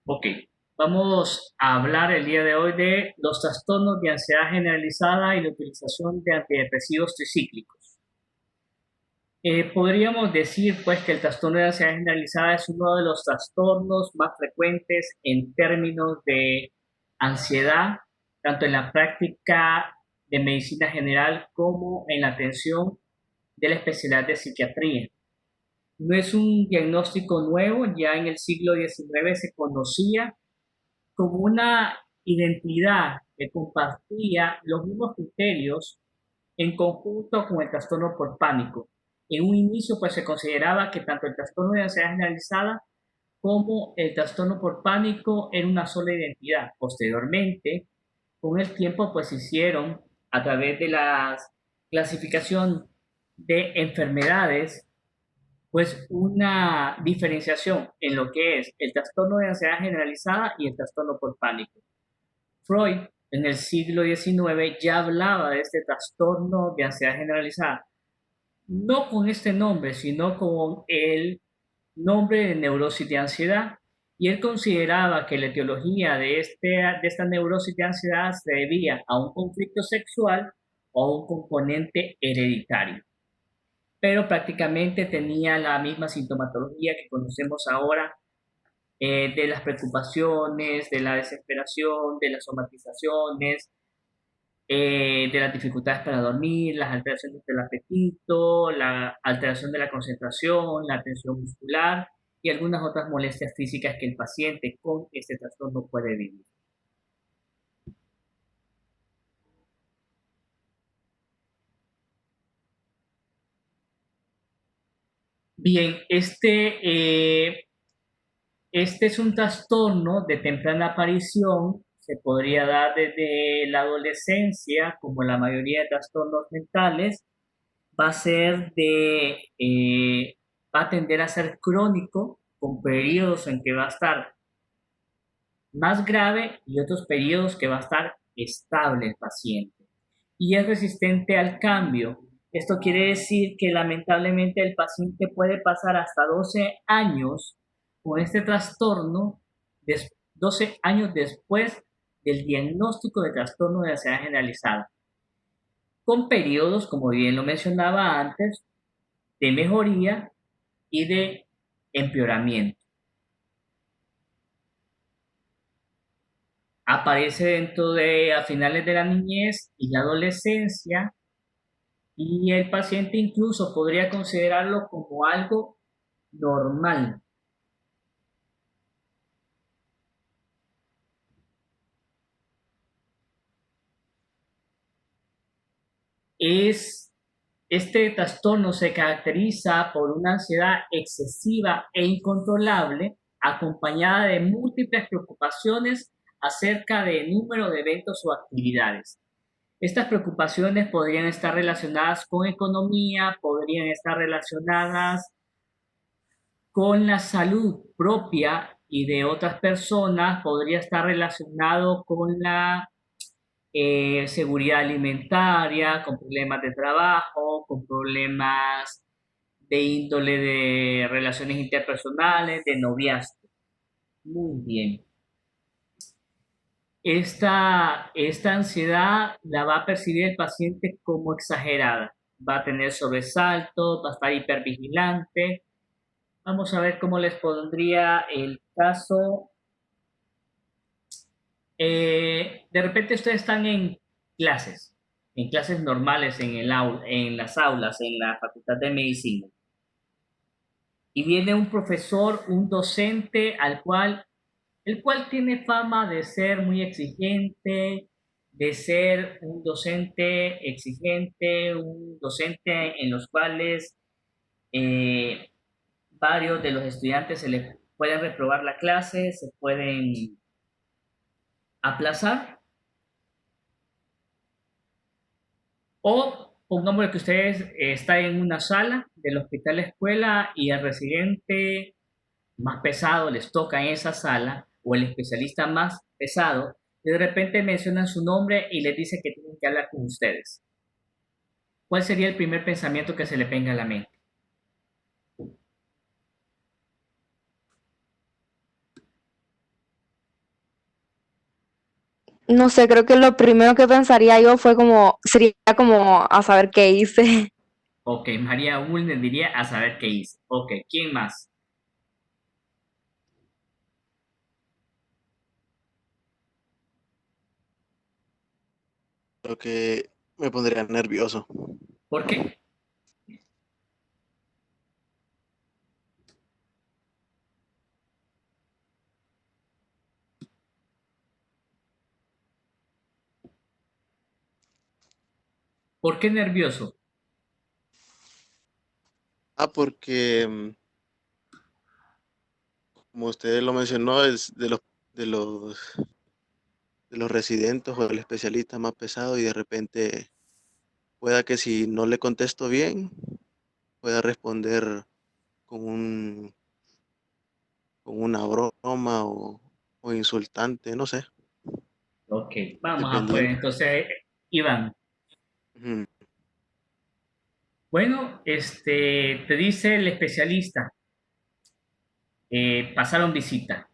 Ok, vamos a hablar el día de hoy de los trastornos de ansiedad generalizada y la utilización de antidepresivos tricíclicos. Podríamos decir pues que el trastorno de ansiedad generalizada es uno de los trastornos más frecuentes en términos de ansiedad, tanto en la práctica de medicina general como en la atención de la especialidad de psiquiatría. No es un diagnóstico nuevo, ya en el siglo XIX se conocía como una identidad que compartía los mismos criterios en conjunto con el trastorno por pánico. En un inicio, pues se consideraba que tanto el trastorno de ansiedad generalizada como el trastorno por pánico era una sola identidad. Posteriormente, con el tiempo, pues se hicieron a través de la clasificación de enfermedades pues una diferenciación en lo que es el trastorno de ansiedad generalizada y el trastorno por pánico. Freud en el siglo XIX ya hablaba de este trastorno de ansiedad generalizada, no con este nombre, sino con el nombre de neurosis de ansiedad, y él consideraba que la etiología de esta neurosis de ansiedad se debía a un conflicto sexual o a un componente hereditario, pero prácticamente tenía la misma sintomatología que conocemos ahora, de las preocupaciones, de la desesperación, de las somatizaciones, de las dificultades para dormir, las alteraciones del apetito, la alteración de la concentración, la tensión muscular y algunas otras molestias físicas que el paciente con este trastorno puede vivir. Bien, este es un trastorno de temprana aparición, se podría dar desde la adolescencia, como la mayoría de trastornos mentales, va a ser va a tender a ser crónico, con periodos en que va a estar más grave y otros periodos que va a estar estable el paciente. Y es resistente al cambio. Esto quiere decir que lamentablemente el paciente puede pasar hasta 12 años con este trastorno, 12 años después del diagnóstico de trastorno de ansiedad generalizada, con periodos, como bien lo mencionaba antes, de mejoría y de empeoramiento. Aparece dentro de a finales de la niñez y la adolescencia, y el paciente incluso podría considerarlo como algo normal. Es, este trastorno se caracteriza por una ansiedad excesiva e incontrolable, acompañada de múltiples preocupaciones acerca del número de eventos o actividades. Estas preocupaciones podrían estar relacionadas con economía, podrían estar relacionadas con la salud propia y de otras personas, podría estar relacionado con la seguridad alimentaria, con problemas de trabajo, con problemas de índole de relaciones interpersonales, de noviazgo. Muy bien. Esta ansiedad la va a percibir el paciente como exagerada. Va a tener sobresaltos, va a estar hipervigilante. Vamos a ver cómo les pondría el caso. De repente ustedes están en clases normales en las aulas, en la Facultad de Medicina, y viene un profesor, un docente el cual tiene fama de ser muy exigente, de ser un docente exigente, un docente en los cuales eh, varios de los estudiantes se les pueden reprobar la clase, se pueden aplazar. O pongamos que ustedes están en una sala del hospital escuela y al residente más pesado les toca en esa sala, o el especialista más pesado, y de repente mencionan su nombre y les dice que tienen que hablar con ustedes. ¿Cuál sería el primer pensamiento que se le venga a la mente? No sé, creo que lo primero que pensaría yo fue como, sería como a saber qué hice. Ok, María Bulnes diría a saber qué hice. Ok, ¿quién más? Creo que me pondría nervioso. ¿Por qué? ¿Por qué nervioso? Porque, como usted lo mencionó, es de los, de los residentes o el especialista más pesado y de repente pueda que si no le contesto bien, pueda responder con con una broma o insultante, no sé, Ok, vamos a poner dependiendo. entonces, Iván. Ujú. Bueno, te dice el especialista, pasaron visita,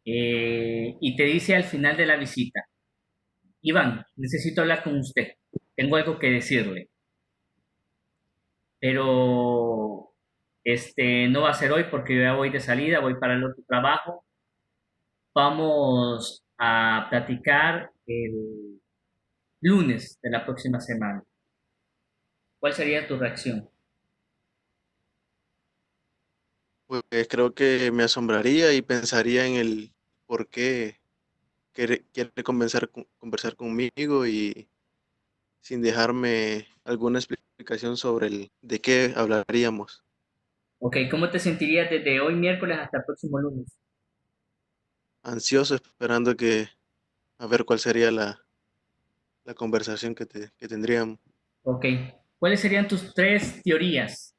y te dice al final de la visita, Iván, necesito hablar con usted, tengo algo que decirle, pero no va a ser hoy porque yo ya voy de salida, voy para el otro trabajo, vamos a platicar el lunes de la próxima semana. ¿Cuál sería tu reacción? Pues creo que me asombraría y pensaría en el por qué quiere conversar conmigo y sin dejarme alguna explicación sobre el de qué hablaríamos. Ok, ¿cómo te sentirías desde hoy miércoles hasta el próximo lunes? Ansioso esperando a ver cuál sería la conversación que tendríamos. Ok, ¿cuáles serían tus tres teorías?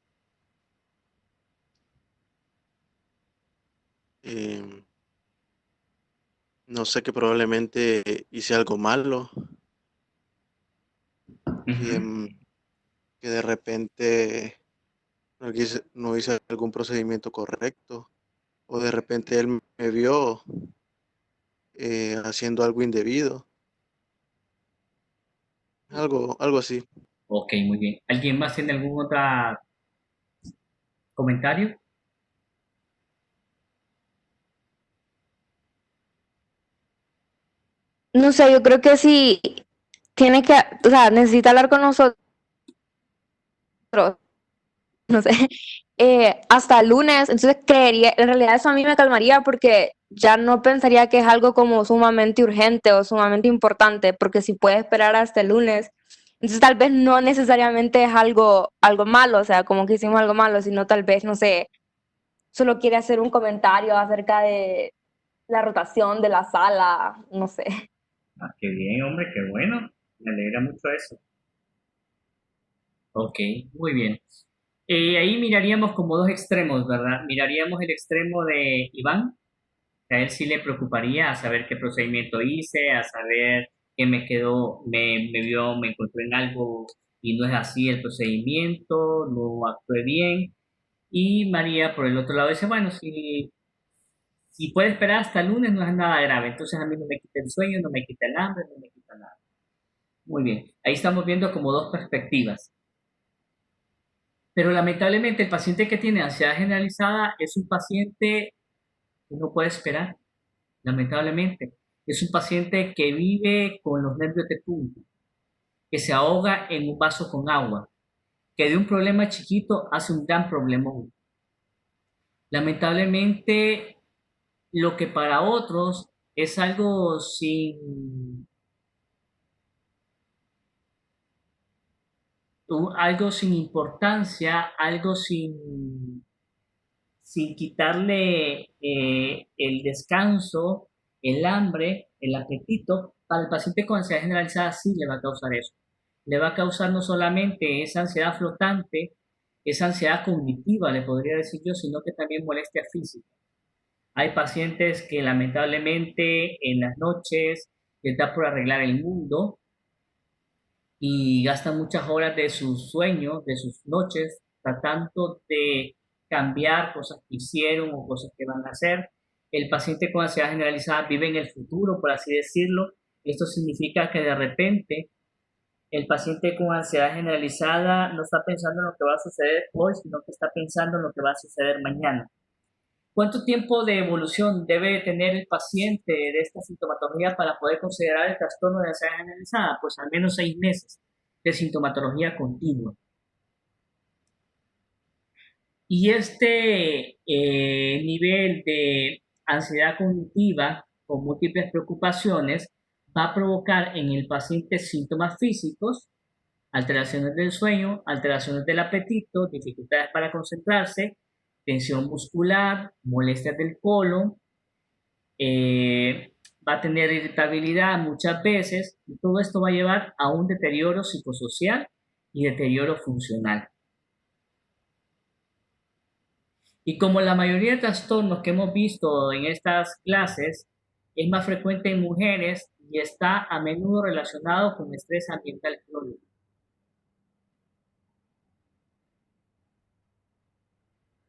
Eh, no sé, que probablemente hice algo malo, que, Ujú. que de repente no hice algún procedimiento correcto, o de repente él me vio haciendo algo indebido, algo así. Ok, muy bien. ¿Alguien más tiene algún otro comentario? No sé, yo creo que sí tiene que, o sea, necesita hablar con nosotros, no sé, hasta el lunes, entonces creería, en realidad eso a mí me calmaría porque ya no pensaría que es algo como sumamente urgente o sumamente importante, porque si puede esperar hasta el lunes, entonces tal vez no necesariamente es algo malo, o sea, como que hicimos algo malo, sino tal vez, no sé, solo quiere hacer un comentario acerca de la rotación de la sala, no sé. Ah, qué bien, hombre, qué bueno. Me alegra mucho eso. Ok, muy bien. Ahí miraríamos como dos extremos, ¿verdad? Miraríamos el extremo de Iván, que a él sí le preocuparía a saber qué procedimiento hice, a saber qué me quedó, me vio, me encontró en algo y no es así el procedimiento, no actué bien. Y María, por el otro lado, dice, bueno, si puede esperar hasta el lunes no es nada grave, entonces a mí no me quita el sueño, no me quita el hambre, no me quita nada. Muy bien, ahí estamos viendo como dos perspectivas. Pero lamentablemente el paciente que tiene ansiedad generalizada es un paciente que no puede esperar, lamentablemente. Es un paciente que vive con los nervios de punta, que se ahoga en un vaso con agua, que de un problema chiquito hace un gran problema. Lamentablemente, lo que para otros es algo algo sin importancia, algo sin quitarle el descanso, el hambre, el apetito, para el paciente con ansiedad generalizada sí le va a causar eso. Le va a causar no solamente esa ansiedad flotante, esa ansiedad cognitiva, le podría decir yo, sino que también molestia física. Hay pacientes que lamentablemente en las noches les da por arreglar el mundo y gastan muchas horas de sus sueños, de sus noches, tratando de cambiar cosas que hicieron o cosas que van a hacer. El paciente con ansiedad generalizada vive en el futuro, por así decirlo. Esto significa que de repente el paciente con ansiedad generalizada no está pensando en lo que va a suceder hoy, sino que está pensando en lo que va a suceder mañana. ¿Cuánto tiempo de evolución debe tener el paciente de esta sintomatología para poder considerar el trastorno de ansiedad generalizada? Pues al menos 6 meses de sintomatología continua. Y este nivel de ansiedad cognitiva con múltiples preocupaciones va a provocar en el paciente síntomas físicos, alteraciones del sueño, alteraciones del apetito, dificultades para concentrarse, tensión muscular, molestias del colon, va a tener irritabilidad muchas veces, y todo esto va a llevar a un deterioro psicosocial y deterioro funcional. Y como la mayoría de trastornos que hemos visto en estas clases es más frecuente en mujeres y está a menudo relacionado con estrés ambiental crónico.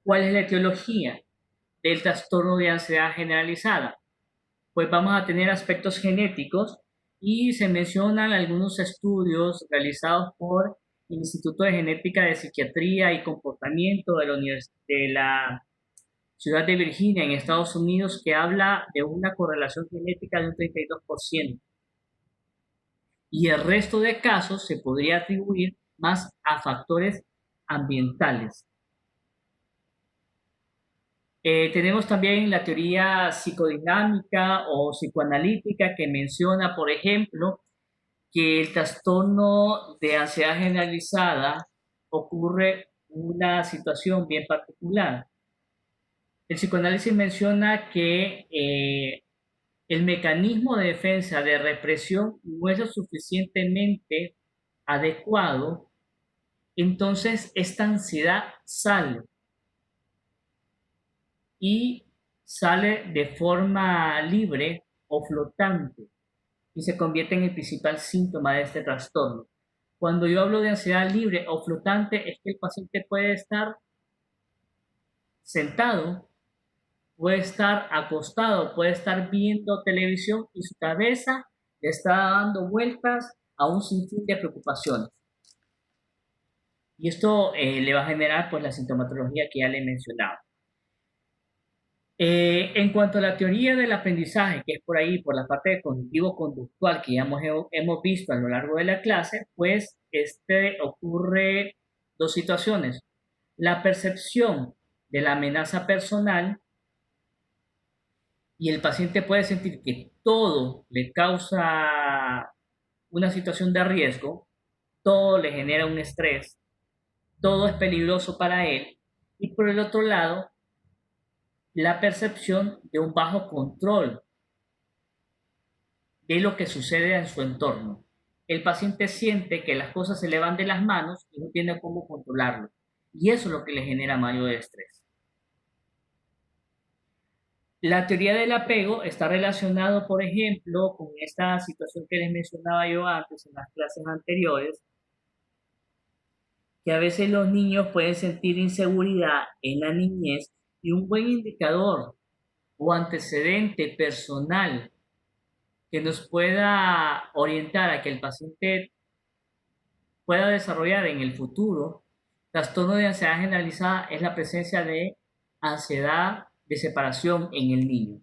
¿Cuál es la etiología del trastorno de ansiedad generalizada? Pues vamos a tener aspectos genéticos y se mencionan algunos estudios realizados por el Instituto de Genética de Psiquiatría y Comportamiento de la Ciudad de Virginia en Estados Unidos que habla de una correlación genética de un 32%. Y el resto de casos se podría atribuir más a factores ambientales. Tenemos también la teoría psicodinámica o psicoanalítica que menciona, por ejemplo, que el trastorno de ansiedad generalizada ocurre una situación bien particular. El psicoanálisis menciona que el mecanismo de defensa de represión no es lo suficientemente adecuado, entonces esta ansiedad sale y sale de forma libre o flotante y se convierte en el principal síntoma de este trastorno. Cuando yo hablo de ansiedad libre o flotante es que el paciente puede estar sentado, puede estar acostado, puede estar viendo televisión y su cabeza le está dando vueltas a un sinfín de preocupaciones. Y esto le va a generar pues la sintomatología que ya le he mencionado. En cuanto a la teoría del aprendizaje, que es por ahí, por la parte de cognitivo-conductual que ya hemos visto a lo largo de la clase, pues ocurre dos situaciones. La percepción de la amenaza personal y el paciente puede sentir que todo le causa una situación de riesgo, todo le genera un estrés, todo es peligroso para él. Y por el otro lado, la percepción de un bajo control de lo que sucede en su entorno. El paciente siente que las cosas se le van de las manos y no tiene cómo controlarlo. Y eso es lo que le genera mayor estrés. La teoría del apego está relacionado, por ejemplo, con esta situación que les mencionaba yo antes en las clases anteriores, que a veces los niños pueden sentir inseguridad en la niñez y un buen indicador o antecedente personal que nos pueda orientar a que el paciente pueda desarrollar en el futuro trastorno de ansiedad generalizada es la presencia de ansiedad de separación en el niño.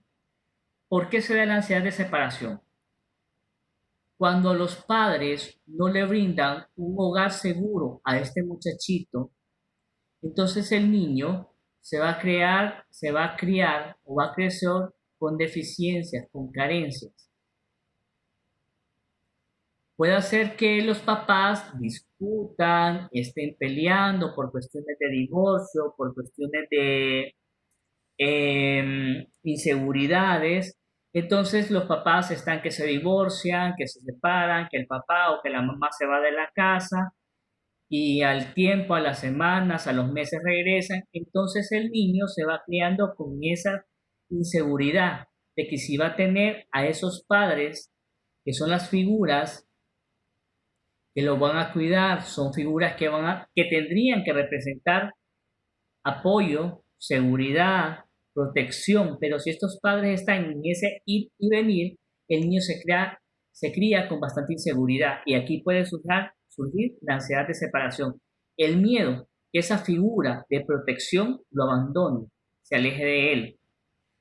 ¿Por qué se da la ansiedad de separación? Cuando los padres no le brindan un hogar seguro a este muchachito, entonces el niño se va a criar o va a crecer con deficiencias, con carencias. Puede hacer que los papás discutan, estén peleando por cuestiones de divorcio, por cuestiones de inseguridades. Entonces los papás están que se divorcian, que se separan, que el papá o que la mamá se va de la casa y al tiempo, a las semanas, a los meses regresan. Entonces el niño se va criando con esa inseguridad de que si va a tener a esos padres que son las figuras que lo van a cuidar, son figuras que tendrían que representar apoyo, seguridad, protección, pero si estos padres están en ese ir y venir, el niño se cría con bastante inseguridad y aquí puede surgir la ansiedad de separación. El miedo que esa figura de protección lo abandone, se aleje de él.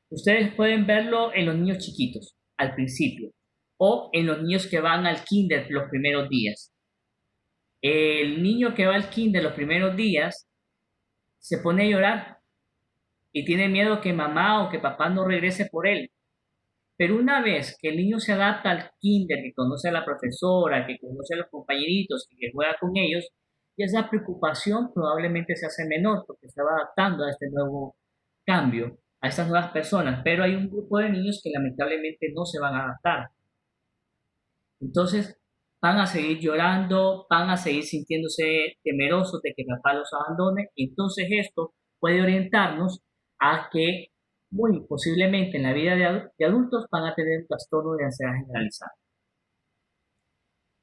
Ustedes pueden verlo en los niños chiquitos al principio o en los niños que van al kinder los primeros días. El niño que va al kinder los primeros días se pone a llorar y tiene miedo que mamá o que papá no regrese por él. Pero una vez que el niño se adapta al kinder, que conoce a la profesora, que conoce a los compañeritos, que juega con ellos, y esa preocupación probablemente se hace menor porque se va adaptando a este nuevo cambio, a estas nuevas personas. Pero hay un grupo de niños que lamentablemente no se van a adaptar. Entonces van a seguir llorando, van a seguir sintiéndose temerosos de que papá los abandone. Entonces esto puede orientarnos a que muy posiblemente en la vida de adultos van a tener un trastorno de ansiedad generalizada.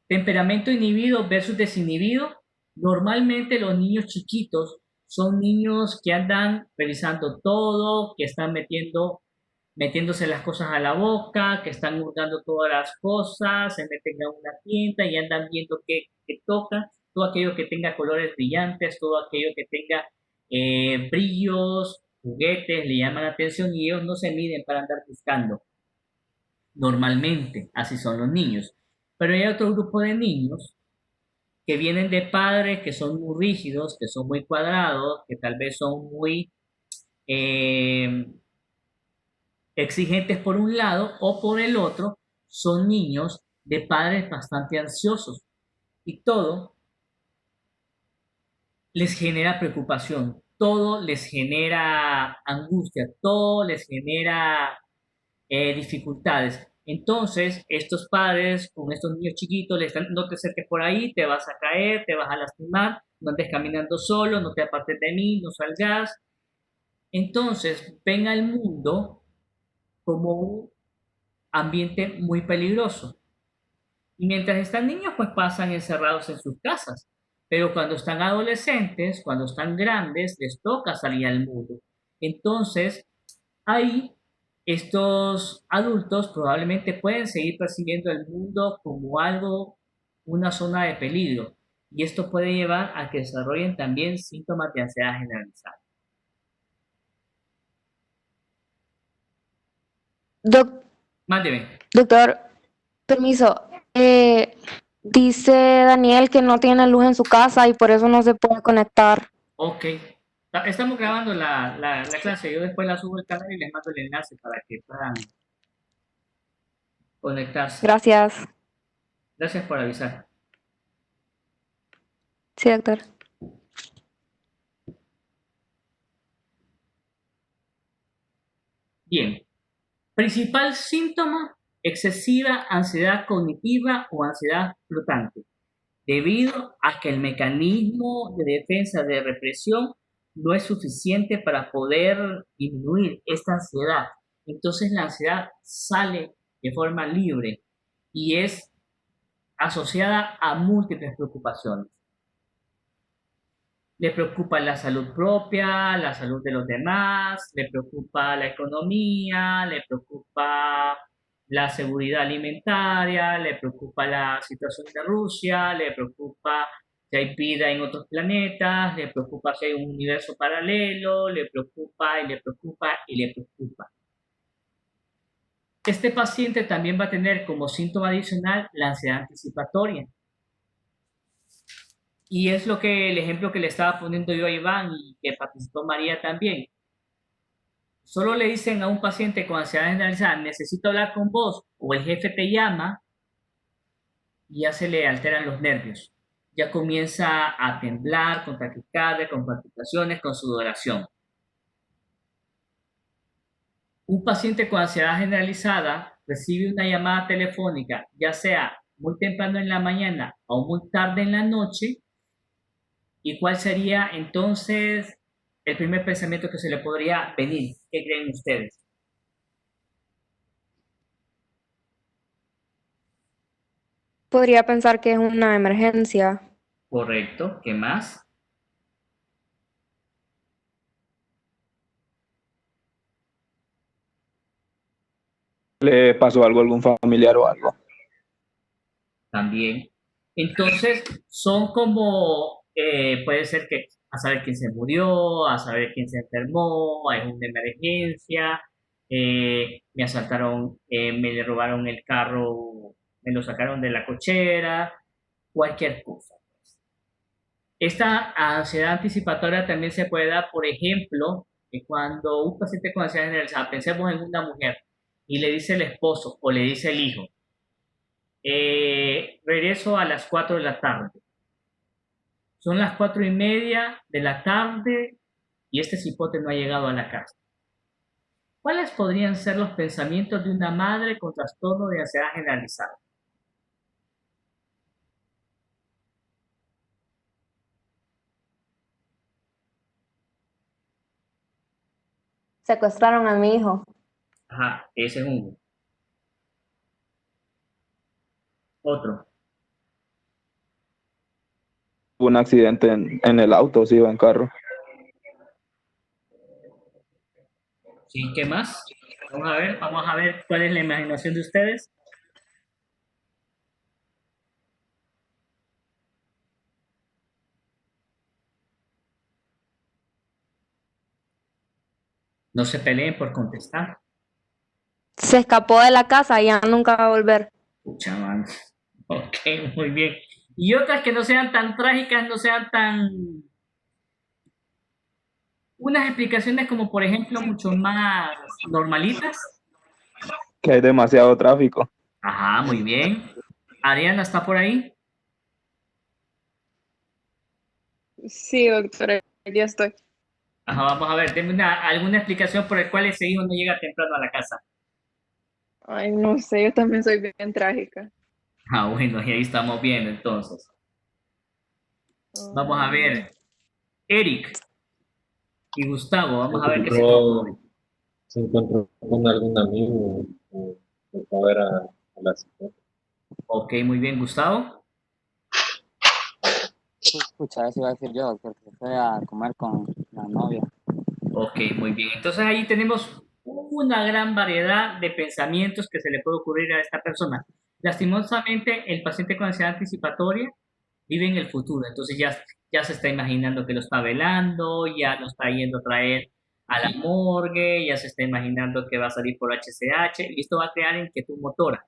Temperamento inhibido versus desinhibido. Normalmente los niños chiquitos son niños que andan revisando todo, que están metiéndose las cosas a la boca, que están hurgando todas las cosas, se meten a una tienda y andan viendo qué tocan, todo aquello que tenga colores brillantes, todo aquello que tenga brillos, juguetes, le llaman la atención y ellos no se miden para andar buscando. Normalmente, así son los niños. Pero hay otro grupo de niños que vienen de padres que son muy rígidos, que son muy cuadrados, que tal vez son muy exigentes por un lado o por el otro, son niños de padres bastante ansiosos y todo les genera preocupación, todo les genera angustia, todo les genera dificultades. Entonces, estos padres con estos niños chiquitos le están, no te acerques por ahí, te vas a caer, te vas a lastimar, no andes caminando solo, no te apartes de mí, no salgas. Entonces, ven al mundo como un ambiente muy peligroso. Y mientras están niños, pues pasan encerrados en sus casas. Pero cuando están adolescentes, cuando están grandes, les toca salir al mundo. Entonces, ahí estos adultos probablemente pueden seguir percibiendo el mundo como algo, una zona de peligro. Y esto puede llevar a que desarrollen también síntomas de ansiedad generalizada. Mándeme. Doctor, permiso. Dice Daniel que no tiene luz en su casa y por eso no se puede conectar. Ok. Estamos grabando la clase. Yo después la subo al canal y les mando el enlace para que puedan conectarse. Gracias. Gracias por avisar. Sí, doctor. Bien. Principal síntoma, excesiva ansiedad cognitiva o ansiedad flotante, debido a que el mecanismo de defensa de represión no es suficiente para poder disminuir esta ansiedad. Entonces la ansiedad sale de forma libre y es asociada a múltiples preocupaciones. Le preocupa la salud propia, la salud de los demás, le preocupa la economía, le preocupa la seguridad alimentaria, le preocupa la situación de Rusia, le preocupa si hay vida en otros planetas, le preocupa si hay un universo paralelo, le preocupa y le preocupa y le preocupa. Este paciente también va a tener como síntoma adicional la ansiedad anticipatoria. Y es el ejemplo que le estaba poniendo yo a Iván y que participó María también. Solo le dicen a un paciente con ansiedad generalizada, necesito hablar con vos, o el jefe te llama, y ya se le alteran los nervios. Ya comienza a temblar, con taquicardia, con palpitaciones, con sudoración. Un paciente con ansiedad generalizada recibe una llamada telefónica, ya sea muy temprano en la mañana o muy tarde en la noche. ¿Y cuál sería entonces el primer pensamiento que se le podría venir? ¿Qué creen ustedes? Podría pensar que es una emergencia. Correcto. ¿Qué más? le pasó algo a algún familiar o algo. También. Entonces, son como, puede ser que a saber quién se murió, a saber quién se enfermó, hay una emergencia, me asaltaron, me robaron el carro, me lo sacaron de la cochera, cualquier cosa. Esta ansiedad anticipatoria también se puede dar, por ejemplo, que cuando un paciente con ansiedad generalizada, pensemos en una mujer y le dice el esposo o le dice el hijo, regreso a las 4 de la tarde. Son las 4:30 de la tarde y este cipote no ha llegado a la casa. ¿Cuáles podrían ser los pensamientos de una madre con trastorno de ansiedad generalizada? Secuestraron a mi hijo. Ajá, ese es uno. Otro. Hubo un accidente en el auto, sí, iba en carro. ¿Sí? ¿Qué más? Vamos a ver cuál es la imaginación de ustedes. No se peleen por contestar. Se escapó de la casa y ya nunca va a volver. Pucha, man. Ok, muy bien. Y otras que no sean tan trágicas, no sean tan... Unas explicaciones como, por ejemplo, mucho más normalitas. Que hay demasiado tráfico. Ajá, muy bien. Ariana, ¿está por ahí? Sí, doctora, ya estoy. Ajá, vamos a ver, denme alguna explicación por la cual ese hijo no llega temprano a la casa. Ay, no sé, yo también soy bien trágica. Ah, bueno, y ahí estamos viendo entonces. Vamos a Mm, ver, Eric y Gustavo, vamos a ver qué se nos ocurre. Yo se encontró con algún amigo que fue a ver a la psicóloga. Ok, muy bien, Gustavo. Escucha, eso iba a decir yo, porque fue a comer con la novia. Ok, muy bien. Entonces ahí tenemos una gran variedad de pensamientos que se le puede ocurrir a esta persona. Lastimosamente, el paciente con ansiedad anticipatoria vive en el futuro, entonces ya se está imaginando que lo está velando, ya lo está yendo a traer a la morgue, ya se está imaginando que va a salir por HCH y esto va a crear inquietud motora.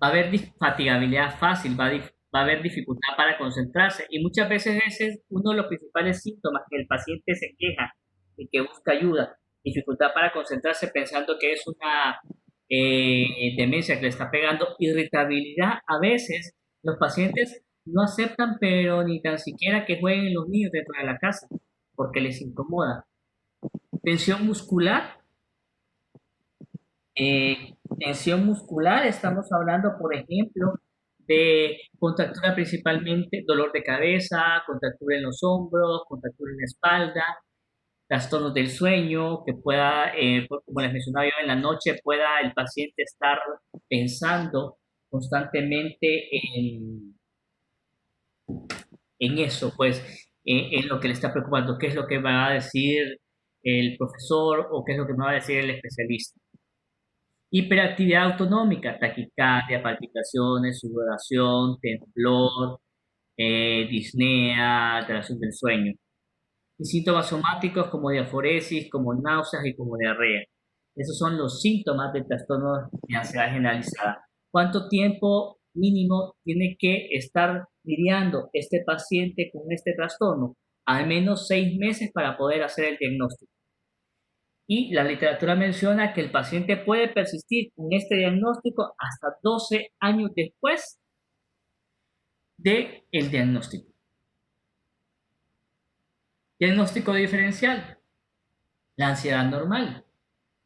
Va a haber fatigabilidad fácil, va a haber dificultad para concentrarse y muchas veces ese es uno de los principales síntomas que el paciente se queja y que busca ayuda, dificultad para concentrarse pensando que es una demencia que le está pegando, irritabilidad. A veces los pacientes no aceptan, pero ni tan siquiera que jueguen los niños dentro de la casa porque les incomoda. Tensión muscular. Tensión muscular, estamos hablando, por ejemplo, de contractura principalmente, dolor de cabeza, contractura en los hombros, contractura en la espalda, trastornos del sueño, que pueda, como les mencionaba yo, en la noche pueda el paciente estar pensando constantemente en eso, pues, en lo que le está preocupando, qué es lo que va a decir el profesor o qué es lo que me va a decir el especialista. Hiperactividad autonómica, taquicardia, palpitaciones, sudoración, temblor, disnea, alteración del sueño. Y síntomas somáticos como diaforesis, como náuseas y como diarrea. Esos son los síntomas del trastorno de ansiedad generalizada. ¿Cuánto tiempo mínimo tiene que estar lidiando este paciente con este trastorno? Al menos 6 meses para poder hacer el diagnóstico. Y la literatura menciona que el paciente puede persistir con este diagnóstico hasta 12 años después del diagnóstico. Diagnóstico diferencial. La ansiedad normal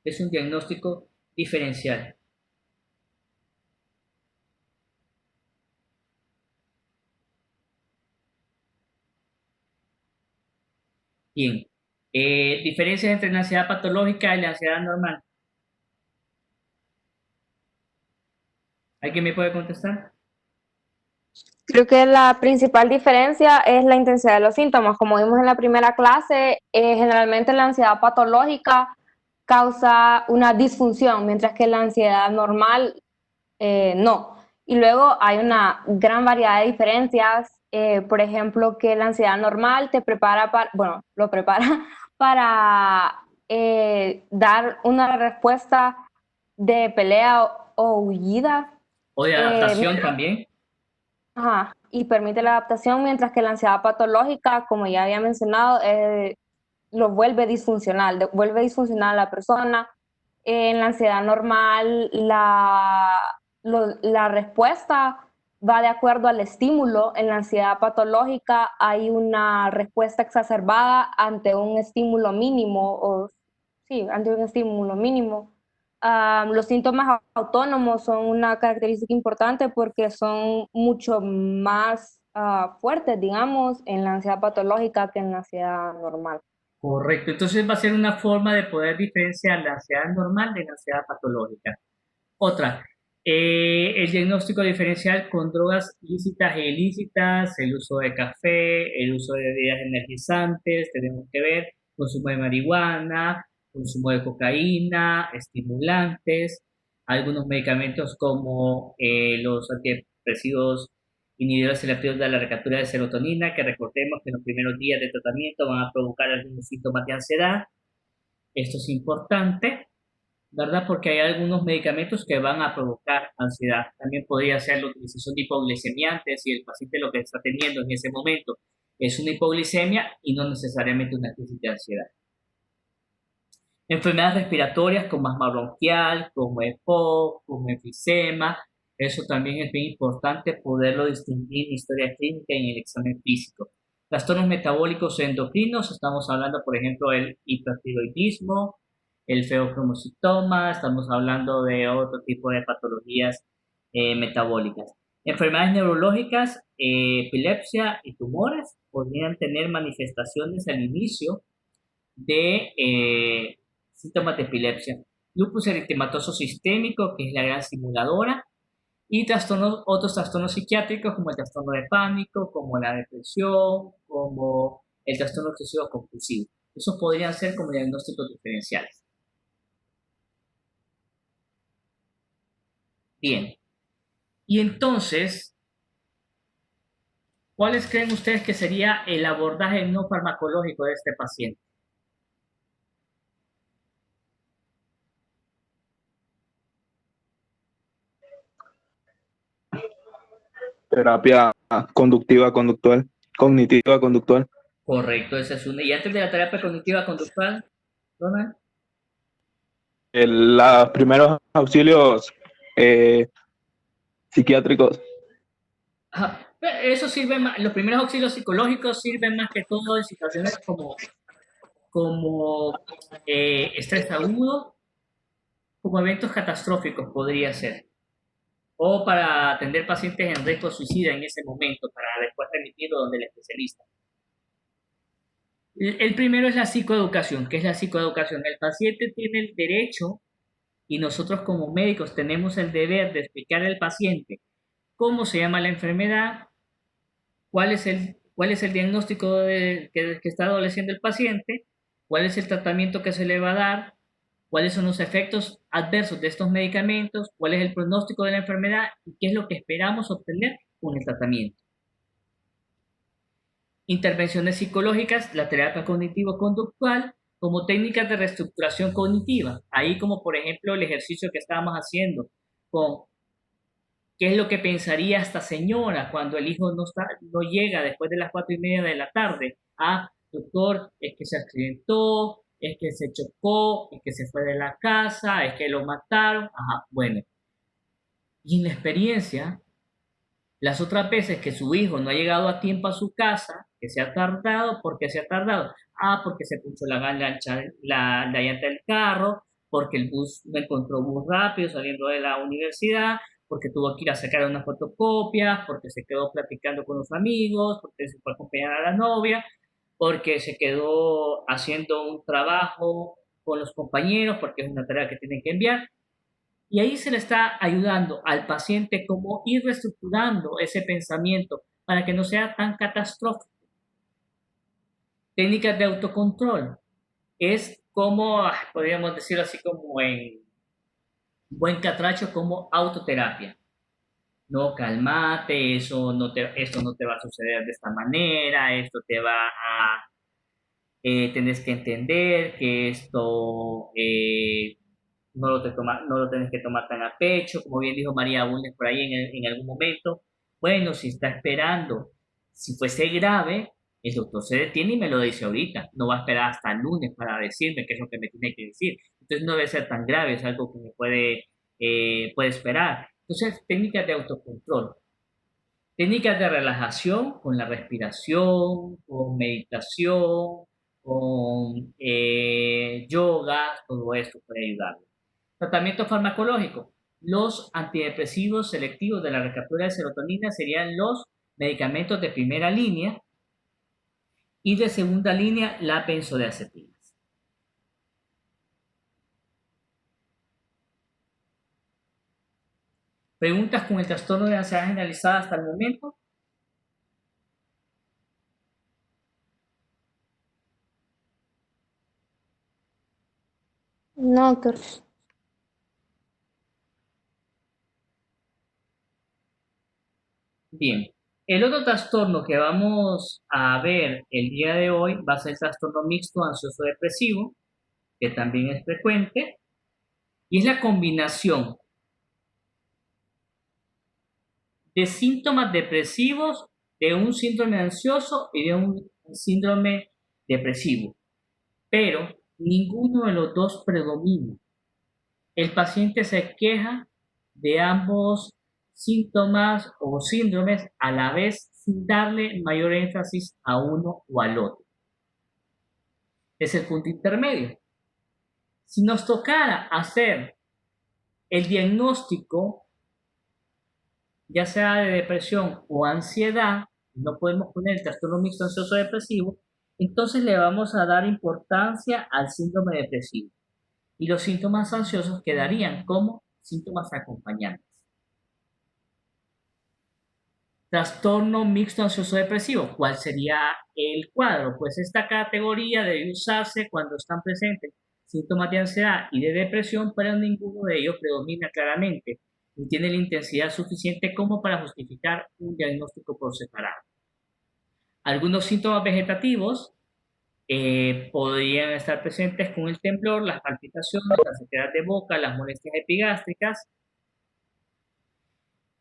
es un diagnóstico diferencial. Bien. Diferencias entre la ansiedad patológica y la ansiedad normal. ¿Alguien me puede contestar? Creo que la principal diferencia es la intensidad de los síntomas. Como vimos en la primera clase, generalmente la ansiedad patológica causa una disfunción, mientras que la ansiedad normal no. Y luego hay una gran variedad de diferencias. Por ejemplo, que la ansiedad normal te prepara para, bueno, lo prepara para dar una respuesta de pelea o huida. O de adaptación también. Ajá, y permite la adaptación, mientras que la ansiedad patológica, como ya había mencionado, lo vuelve disfuncional, vuelve disfuncional a la persona. En la ansiedad normal, la respuesta va de acuerdo al estímulo. En la ansiedad patológica hay una respuesta exacerbada ante un estímulo mínimo, o sí, ante un estímulo mínimo. Los síntomas autónomos son una característica importante porque son mucho más fuertes, digamos, en la ansiedad patológica que en la ansiedad normal. Correcto. Entonces va a ser una forma de poder diferenciar la ansiedad normal de la ansiedad patológica. Otra, el diagnóstico diferencial con drogas lícitas e ilícitas, el uso de café, el uso de bebidas energizantes, tenemos que ver consumo de marihuana, consumo de cocaína, estimulantes, algunos medicamentos como los antidepresivos inhibidores selectivos de la recaptura de serotonina, que recordemos que en los primeros días de tratamiento van a provocar algunos síntomas de ansiedad. Esto es importante, ¿verdad? Porque hay algunos medicamentos que van a provocar ansiedad. También podría ser la utilización de hipoglicemiantes si el paciente lo que está teniendo en ese momento es una hipoglicemia y no necesariamente una crisis de ansiedad. Enfermedades respiratorias como asma bronquial, como EPOC, como enfisema, eso también es bien importante poderlo distinguir en historia clínica y en el examen físico. Trastornos metabólicos endocrinos, estamos hablando, por ejemplo, del hipertiroidismo, el feocromocitoma, estamos hablando de otro tipo de patologías metabólicas. Enfermedades neurológicas, epilepsia y tumores podrían tener manifestaciones al inicio de síntomas de epilepsia. Lupus eritematoso sistémico, que es la gran simuladora, y otros trastornos psiquiátricos como el trastorno de pánico, como la depresión, como el trastorno obsesivo compulsivo. Esos podrían ser como diagnósticos diferenciales. Bien. Y entonces, ¿cuáles creen ustedes que sería el abordaje no farmacológico de este paciente? Terapia conductiva, conductual, cognitiva, conductual. Correcto, esa es una. Y antes de la terapia cognitiva conductual, Ronald. Los primeros auxilios psiquiátricos. Ajá. Eso sirve más, los primeros auxilios psicológicos sirven más que todo en situaciones como estrés agudo, como eventos catastróficos podría ser, o para atender pacientes en riesgo suicida en ese momento, para después remitirlo donde el especialista. El primero es la psicoeducación. ¿Qué es la psicoeducación? El paciente tiene el derecho y nosotros como médicos tenemos el deber de explicarle al paciente cómo se llama la enfermedad, cuál es el diagnóstico que está adoleciendo el paciente, cuál es el tratamiento que se le va a dar, cuáles son los efectos adversos de estos medicamentos, cuál es el pronóstico de la enfermedad y qué es lo que esperamos obtener con el tratamiento. Intervenciones psicológicas, la terapia cognitivo-conductual como técnicas de reestructuración cognitiva. Ahí como por ejemplo el ejercicio que estábamos haciendo con qué es lo que pensaría esta señora cuando el hijo no llega después de las 4:30 de la tarde. Ah, doctor, es que se accidentó, es que se chocó, es que se fue de la casa, es que lo mataron. Ajá, bueno. Y en la experiencia, las otras veces que su hijo no ha llegado a tiempo a su casa, que se ha tardado, ¿por qué se ha tardado? Ah, porque se puso la llanta del carro, porque el bus no encontró bus rápido saliendo de la universidad, porque tuvo que ir a sacar unas fotocopias, porque se quedó platicando con los amigos, porque se fue a acompañar a la novia, porque se quedó haciendo un trabajo con los compañeros, porque es una tarea que tienen que enviar. Y ahí se le está ayudando al paciente como ir reestructurando ese pensamiento para que no sea tan catastrófico. Técnicas de autocontrol. Es como, podríamos decirlo así como en buen catracho, como autoterapia. No, calmate, esto no te va a suceder de esta manera, esto te va a... tenés que entender que esto no lo tenés que tomar tan a pecho, como bien dijo María Bulnes por ahí en algún momento. Bueno, si está esperando, si fuese grave, el doctor se detiene y me lo dice ahorita, no va a esperar hasta el lunes para decirme qué es lo que me tiene que decir. Entonces no debe ser tan grave, es algo que me puede esperar. Entonces, técnicas de autocontrol. Técnicas de relajación con la respiración, con meditación, con yoga, todo esto puede ayudar. Tratamiento farmacológico. Los antidepresivos selectivos de la recaptura de serotonina serían los medicamentos de primera línea y de segunda línea la benzodiazepina. ¿Preguntas con el trastorno de ansiedad generalizada hasta el momento? No, doctor. Bien. El otro trastorno que vamos a ver el día de hoy va a ser el trastorno mixto ansioso depresivo, que también es frecuente, y es la combinación de síntomas depresivos de un síndrome ansioso y de un síndrome depresivo, pero ninguno de los dos predomina. El paciente se queja de ambos síntomas o síndromes a la vez sin darle mayor énfasis a uno o al otro. Es el punto intermedio. Si nos tocara hacer el diagnóstico, ya sea de depresión o ansiedad, no podemos poner el trastorno mixto ansioso depresivo, entonces le vamos a dar importancia al síndrome depresivo. Y los síntomas ansiosos quedarían como síntomas acompañantes. Trastorno mixto ansioso depresivo. ¿Cuál sería el cuadro? Pues esta categoría debe usarse cuando están presentes síntomas de ansiedad y de depresión, pero ninguno de ellos predomina claramente y tiene la intensidad suficiente como para justificar un diagnóstico por separado. Algunos síntomas vegetativos podrían estar presentes con el temblor, las palpitaciones, la sequedad de boca, las molestias epigástricas,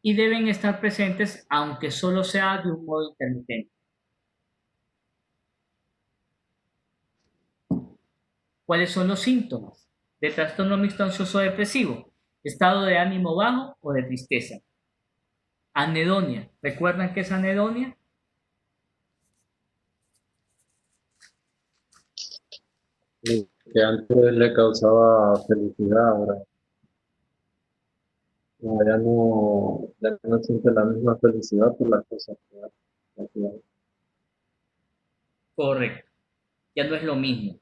y deben estar presentes aunque solo sea de un modo intermitente. ¿Cuáles son los síntomas de trastorno mixto ansioso depresivo? Estado de ánimo bajo o de tristeza. Anedonia. ¿Recuerdan qué es anedonia? Que antes le causaba felicidad, ahora ya no siente la misma felicidad por las cosas que hacía. Correcto. Ya no es lo mismo.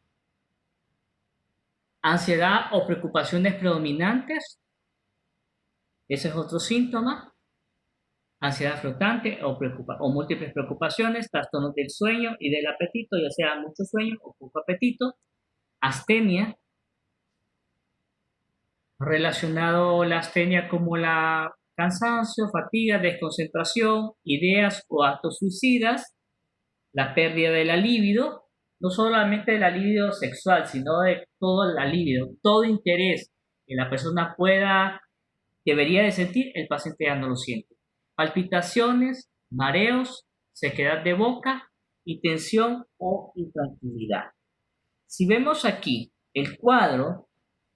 Ansiedad o preocupaciones predominantes. Ese es otro síntoma. Ansiedad flotante o múltiples preocupaciones, trastornos del sueño y del apetito, ya sea mucho sueño o poco apetito. Astenia, relacionado la astenia como la cansancio, fatiga, desconcentración, ideas o actos suicidas, la pérdida de la libido, no solamente de la libido sexual, sino de todo la libido, todo interés que la persona debería de sentir, el paciente ya no lo siente. Palpitaciones, mareos, sequedad de boca y tensión o intranquilidad. Si vemos aquí el cuadro,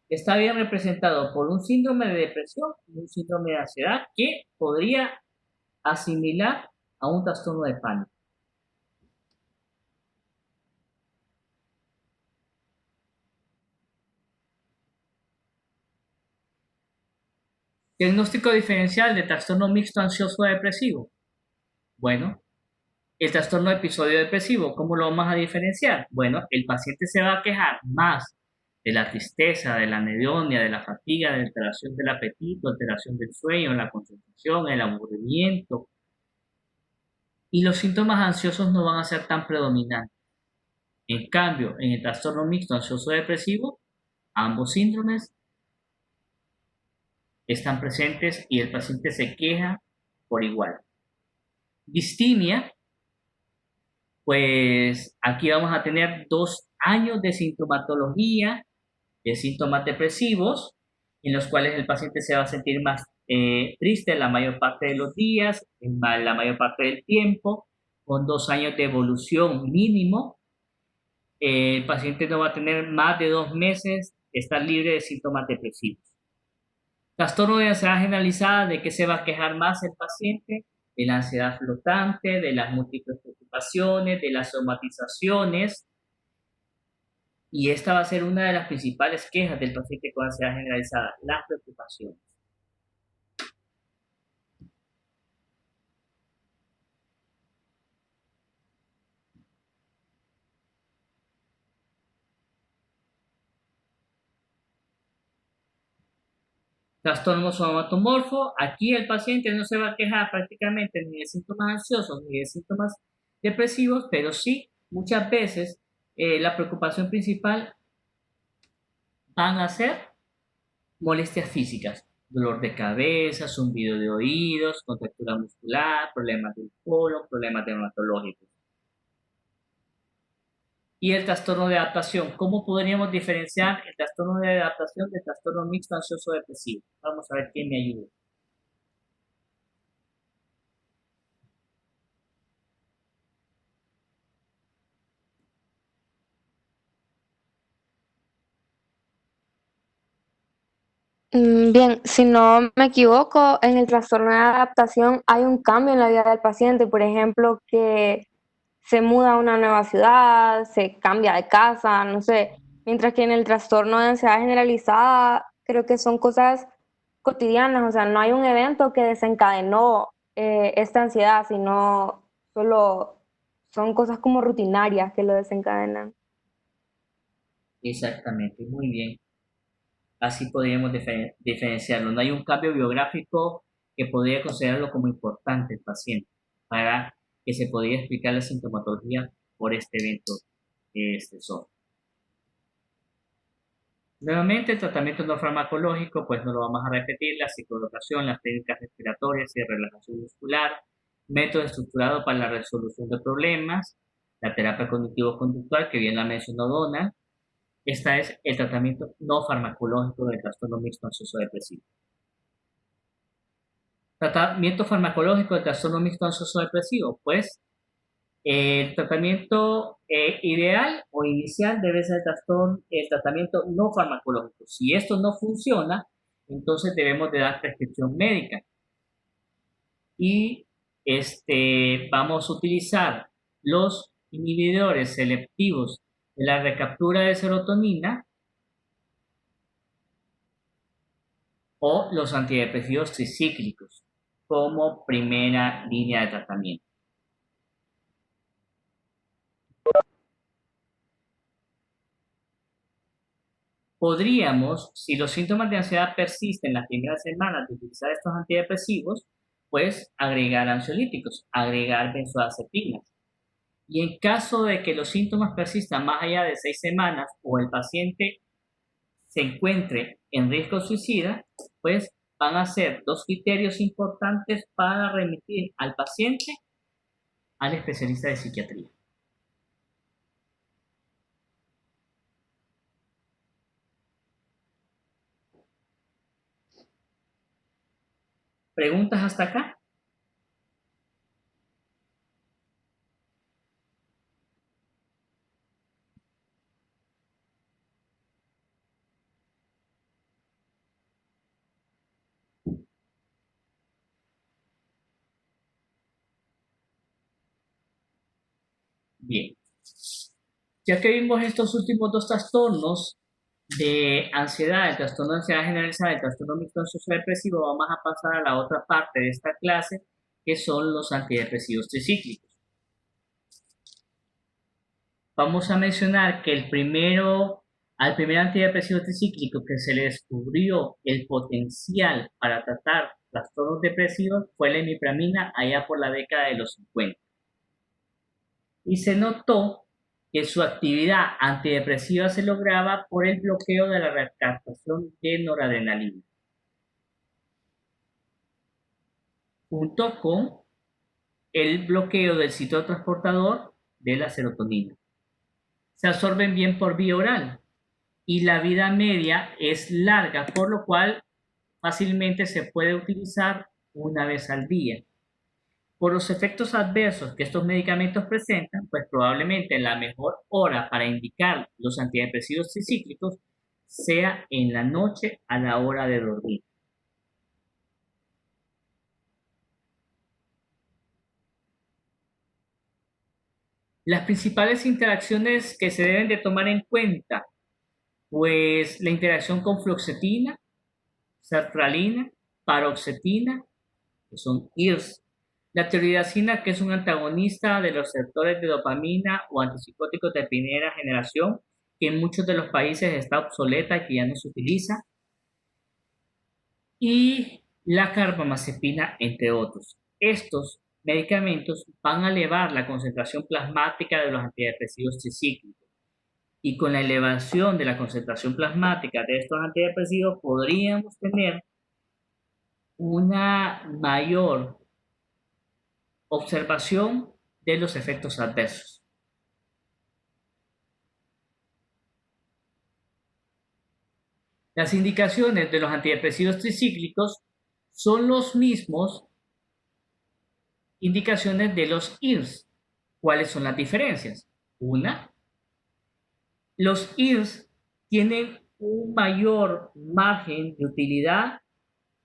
está bien representado por un síndrome de depresión y un síndrome de ansiedad que podría asimilar a un trastorno de pánico. Diagnóstico diferencial de trastorno mixto ansioso depresivo. Bueno, el trastorno episodio depresivo, ¿cómo lo vamos a diferenciar? Bueno, el paciente se va a quejar más de la tristeza, de la anedonia, de la fatiga, de la alteración del apetito, alteración del sueño, la concentración, el aburrimiento. Y los síntomas ansiosos no van a ser tan predominantes. En cambio, en el trastorno mixto ansioso-depresivo, ambos síndromes están presentes y el paciente se queja por igual. Distimia, pues aquí vamos a tener 2 años de sintomatología, de síntomas depresivos, en los cuales el paciente se va a sentir más triste la mayor parte de los días, la mayor parte del tiempo, con 2 años de evolución mínimo. El paciente no va a tener más de 2 meses de estar libre de síntomas depresivos. Trastorno de ansiedad generalizada, ¿de qué se va a quejar más el paciente? De la ansiedad flotante, de las múltiples preocupaciones, de las somatizaciones. Y esta va a ser una de las principales quejas del paciente con ansiedad generalizada, las preocupaciones. Trastorno somatomorfo, aquí el paciente no se va a quejar prácticamente ni de síntomas ansiosos ni de síntomas depresivos, pero sí muchas veces la preocupación principal van a ser molestias físicas, dolor de cabeza, zumbido de oídos, contractura muscular, problemas del colon, problemas dermatológicos. Y el trastorno de adaptación, ¿cómo podríamos diferenciar el trastorno de adaptación del trastorno mixto ansioso depresivo? Vamos a ver quién me ayuda. Bien, si no me equivoco, en el trastorno de adaptación hay un cambio en la vida del paciente, por ejemplo, que se muda a una nueva ciudad, se cambia de casa, no sé, mientras que en el trastorno de ansiedad generalizada creo que son cosas cotidianas, o sea, no hay un evento que desencadenó esta ansiedad, sino solo son cosas como rutinarias que lo desencadenan. Exactamente, muy bien. Así podríamos diferenciarlo. No hay un cambio biográfico que podría considerarlo como importante el paciente para que se podría explicar la sintomatología por este evento estresor. Nuevamente, el tratamiento no farmacológico, pues no lo vamos a repetir, la psicolocación, las técnicas respiratorias y de relajación muscular, método estructurado para la resolución de problemas, la terapia cognitivo-conductual, que bien la mencionó Donald. Este es el tratamiento no farmacológico del trastorno mixto ansioso depresivo. Tratamiento farmacológico del trastorno mixto ansioso depresivo, pues el tratamiento ideal o inicial debe ser el tratamiento no farmacológico. Si esto no funciona, entonces debemos de dar prescripción médica. Y vamos a utilizar los inhibidores selectivos de la recaptura de serotonina o los antidepresivos tricíclicos como primera línea de tratamiento. Podríamos, si los síntomas de ansiedad persisten las primeras semanas de utilizar estos antidepresivos, pues agregar ansiolíticos, agregar benzodiazepinas. Y en caso de que los síntomas persistan más allá de 6 semanas o el paciente se encuentre en riesgo suicida, pues van a ser 2 criterios importantes para remitir al paciente al especialista de psiquiatría. ¿Preguntas hasta acá? Bien. Ya que vimos estos últimos 2 trastornos de ansiedad, el trastorno de ansiedad generalizada y el trastorno mixto ansioso depresivo, vamos a pasar a la otra parte de esta clase, que son los antidepresivos tricíclicos. Vamos a mencionar que el primero Al primer antidepresivo tricíclico que se le descubrió el potencial para tratar trastornos depresivos fue la imipramina allá por la década de los 50. Y se notó que su actividad antidepresiva se lograba por el bloqueo de la recaptación de noradrenalina, junto con el bloqueo del citotransportador de la serotonina. Se absorben bien por vía oral y la vida media es larga, por lo cual fácilmente se puede utilizar una vez al día. Por los efectos adversos que estos medicamentos presentan, pues probablemente la mejor hora para indicar los antidepresivos tricíclicos sea en la noche a la hora de dormir. Las principales interacciones que se deben de tomar en cuenta, pues la interacción con fluoxetina, sertralina, paroxetina, que son IRS, la tiroidacina, que es un antagonista de los receptores de dopamina o antipsicóticos de primera generación, que en muchos de los países está obsoleta y que ya no se utiliza, y la carbamazepina, entre otros. Estos medicamentos van a elevar la concentración plasmática de los antidepresivos tricíclicos. Y con la elevación de la concentración plasmática de estos antidepresivos podríamos tener una mayor observación de los efectos adversos. Las indicaciones de los antidepresivos tricíclicos son los mismos indicaciones de los IRS. ¿Cuáles son las diferencias? Una, los IRS tienen un mayor margen de utilidad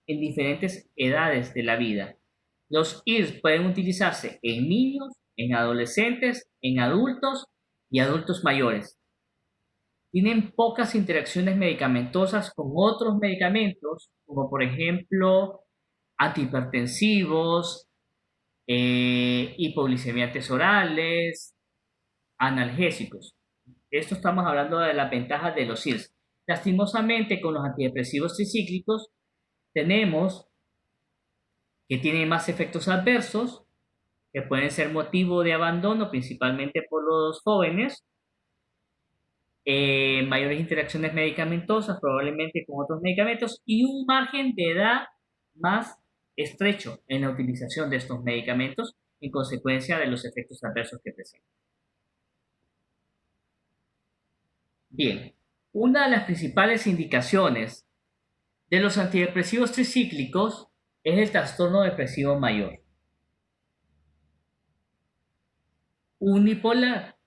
en diferentes edades de la vida. Los IRS pueden utilizarse en niños, en adolescentes, en adultos y adultos mayores. Tienen pocas interacciones medicamentosas con otros medicamentos, como por ejemplo antihipertensivos, hipoglicemiantes orales, analgésicos. Esto estamos hablando de las ventajas de los IRS. Lastimosamente, con los antidepresivos tricíclicos tenemos que tienen más efectos adversos, que pueden ser motivo de abandono, principalmente por los jóvenes, mayores interacciones medicamentosas, probablemente con otros medicamentos, y un margen de edad más estrecho en la utilización de estos medicamentos en consecuencia de los efectos adversos que presentan. Bien, una de las principales indicaciones de los antidepresivos tricíclicos es el trastorno depresivo mayor, unipolar,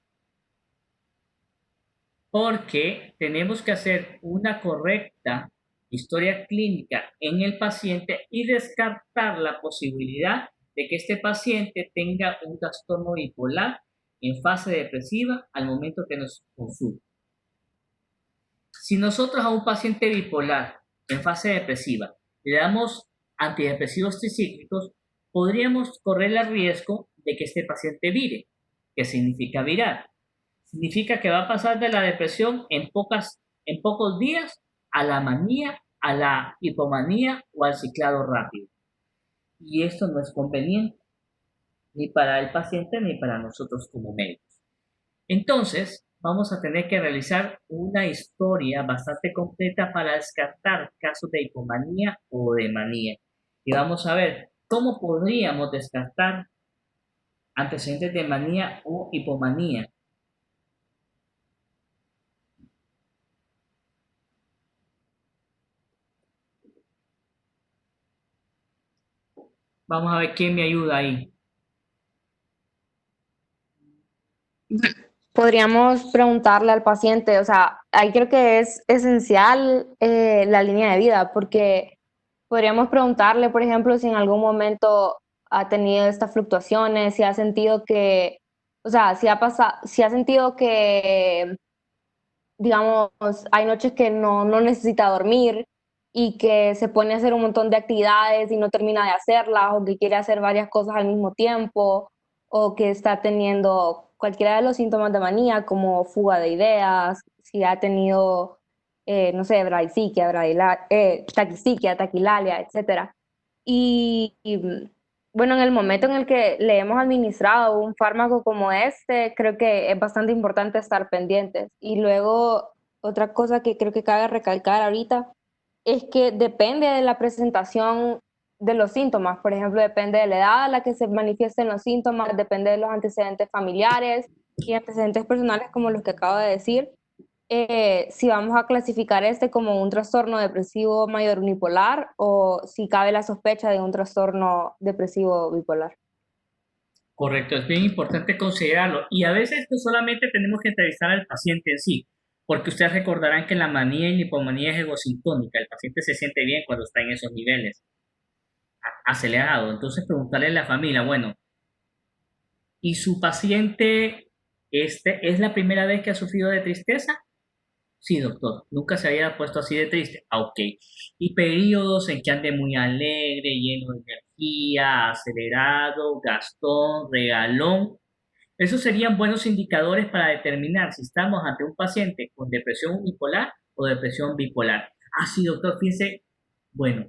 porque tenemos que hacer una correcta historia clínica en el paciente y descartar la posibilidad de que este paciente tenga un trastorno bipolar en fase depresiva al momento que nos consulta. Si nosotros a un paciente bipolar en fase depresiva le damos antidepresivos tricíclicos, podríamos correr el riesgo de que este paciente vire. ¿Qué significa virar? Significa que va a pasar de la depresión en pocos días a la manía, a la hipomanía o al ciclado rápido. Y esto no es conveniente, ni para el paciente ni para nosotros como médicos. Entonces, vamos a tener que realizar una historia bastante completa para descartar casos de hipomanía o de manía. Y vamos a ver cómo podríamos descartar antecedentes de manía o hipomanía. Vamos a ver quién me ayuda ahí. Podríamos preguntarle al paciente, o sea, ahí creo que es esencial la línea de vida, porque podríamos preguntarle, por ejemplo, si en algún momento ha tenido estas fluctuaciones, si ha sentido que, o sea, si ha sentido que, digamos, hay noches que no necesita dormir y que se pone a hacer un montón de actividades y no termina de hacerlas, o que quiere hacer varias cosas al mismo tiempo, o que está teniendo cualquiera de los síntomas de manía, como fuga de ideas, si ha tenido, no sé, bradiquicia, taquixiquia, taquilalia, etcétera. Bueno, en el momento en el que le hemos administrado un fármaco como este, creo que es bastante importante estar pendientes. Y luego, otra cosa que creo que cabe recalcar ahorita es que depende de la presentación de los síntomas. Por ejemplo, depende de la edad a la que se manifiesten los síntomas, depende de los antecedentes familiares y antecedentes personales como los que acabo de decir. Si vamos a clasificar este como un trastorno depresivo mayor unipolar o si cabe la sospecha de un trastorno depresivo bipolar. Correcto, es bien importante considerarlo. Y a veces no solamente tenemos que entrevistar al paciente en sí, porque ustedes recordarán que la manía y la hipomanía es egosintónica. El paciente se siente bien cuando está en esos niveles acelerados. Entonces preguntarle a la familia, bueno, ¿y su paciente es la primera vez que ha sufrido de tristeza? Sí, doctor, nunca se había puesto así de triste. Ah, ok. Y periodos en que ande muy alegre, lleno de energía, acelerado, gastón, regalón. Esos serían buenos indicadores para determinar si estamos ante un paciente con depresión unipolar o depresión bipolar. Ah, sí, doctor, fíjese. Bueno,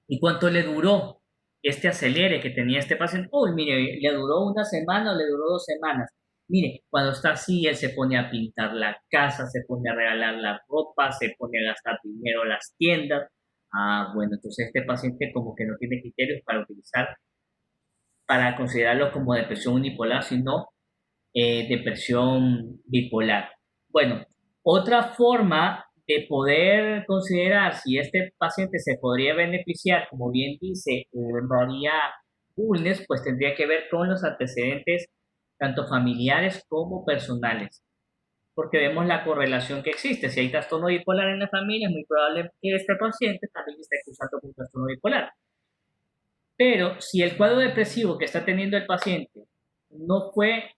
¿y cuánto le duró este acelere que tenía este paciente? Uy, mire, le duró una semana o le duró 2 semanas. Mire, cuando está así, él se pone a pintar la casa, se pone a regalar la ropa, se pone a gastar dinero en las tiendas. Ah, bueno, entonces este paciente como que no tiene criterios para considerarlo como depresión unipolar, sino depresión bipolar. Bueno, otra forma de poder considerar si este paciente se podría beneficiar, como bien dice María Bulnes, pues tendría que ver con los antecedentes tanto familiares como personales, porque vemos la correlación que existe. Si hay trastorno bipolar en la familia, es muy probable que este paciente también esté cursando con un trastorno bipolar. Pero si el cuadro depresivo que está teniendo el paciente no fue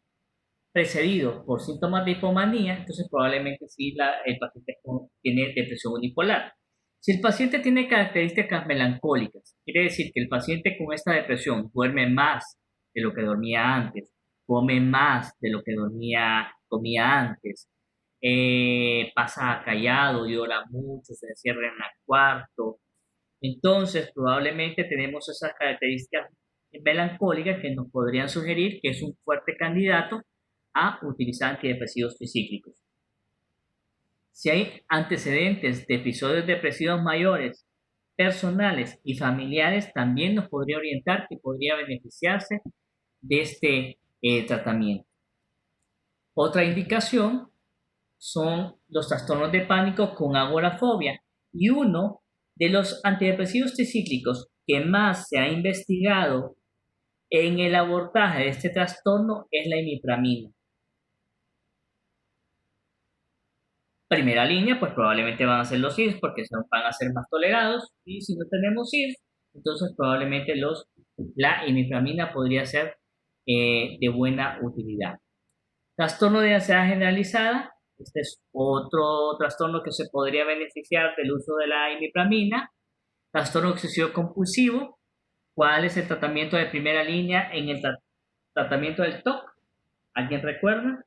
precedido por síntomas de hipomanía, entonces probablemente sí el paciente tiene depresión unipolar. Si el paciente tiene características melancólicas, quiere decir que el paciente con esta depresión duerme más de lo que dormía antes, come más de lo que comía antes, pasa callado, llora mucho, se encierra en el cuarto, entonces probablemente tenemos esas características melancólicas que nos podrían sugerir que es un fuerte candidato a utilizar antidepresivos tricíclicos. Si hay antecedentes de episodios depresivos mayores, personales y familiares, también nos podría orientar que podría beneficiarse de este tratamiento. Otra indicación son los trastornos de pánico con agorafobia, y uno de los antidepresivos tricíclicos que más se ha investigado en el abordaje de este trastorno es la imipramina. Primera línea, pues probablemente van a ser los SIRS porque van a ser más tolerados, y si no tenemos SIRS, entonces probablemente la imipramina podría ser de buena utilidad. Trastorno de ansiedad generalizada, este es otro trastorno que se podría beneficiar del uso de la imipramina. Trastorno obsesivo compulsivo, ¿cuál es el tratamiento de primera línea en el tratamiento del TOC? ¿Alguien recuerda?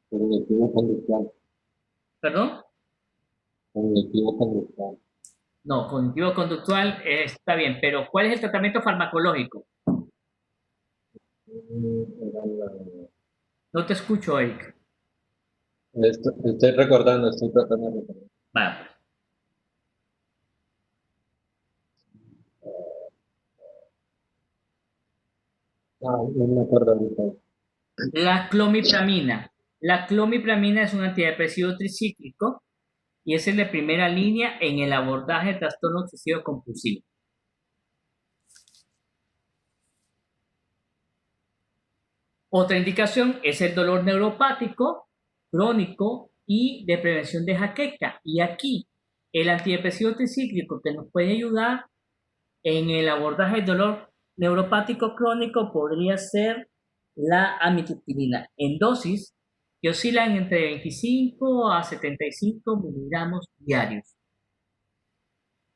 Cognitivo conductual. ¿Perdón? Cognitivo conductual. No, cognitivo conductual está bien, pero ¿cuál es el tratamiento farmacológico? No te escucho, Eric. Estoy recordando, estoy tratando de recordar. Vale. No me acuerdo ahorita. La clomipramina. La clomipramina es un antidepresivo tricíclico y es el de primera línea en el abordaje del trastorno obsesivo compulsivo. Otra indicación es el dolor neuropático, crónico y de prevención de jaqueca. Y aquí, el antidepresivo tricíclico que nos puede ayudar en el abordaje del dolor neuropático crónico podría ser la amitriptilina en dosis que oscilan entre 25 a 75 miligramos diarios.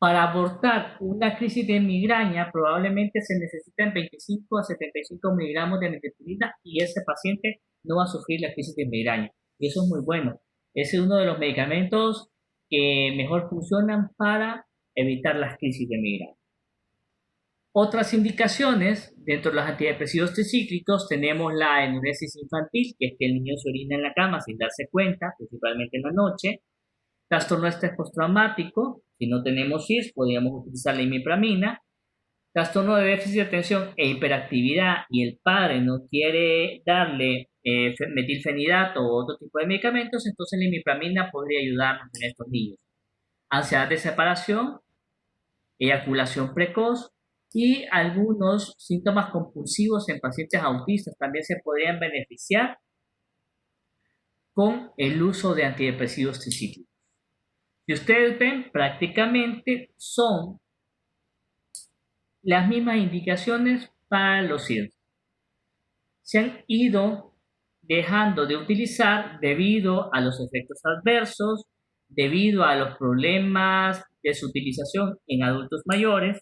Para abordar una crisis de migraña, probablemente se necesitan 25 a 75 miligramos de amitriptilina y ese paciente no va a sufrir la crisis de migraña. Y eso es muy bueno. Ese es uno de los medicamentos que mejor funcionan para evitar las crisis de migraña. Otras indicaciones, dentro de los antidepresivos tricíclicos, tenemos la enuresis infantil, que es que el niño se orina en la cama sin darse cuenta, principalmente en la noche. Trastorno de estrés postraumático, si no tenemos CIRS, podríamos utilizar la imipramina. Trastorno de déficit de atención e hiperactividad y el padre no quiere darle metilfenidato u otro tipo de medicamentos, entonces la imipramina podría ayudarnos en estos niños. Ansiedad de separación, eyaculación precoz y algunos síntomas compulsivos en pacientes autistas también se podrían beneficiar con el uso de antidepresivos tricíclicos. Si ustedes ven, prácticamente son las mismas indicaciones para los CIRS. Se han ido dejando de utilizar debido a los efectos adversos, debido a los problemas de su utilización en adultos mayores,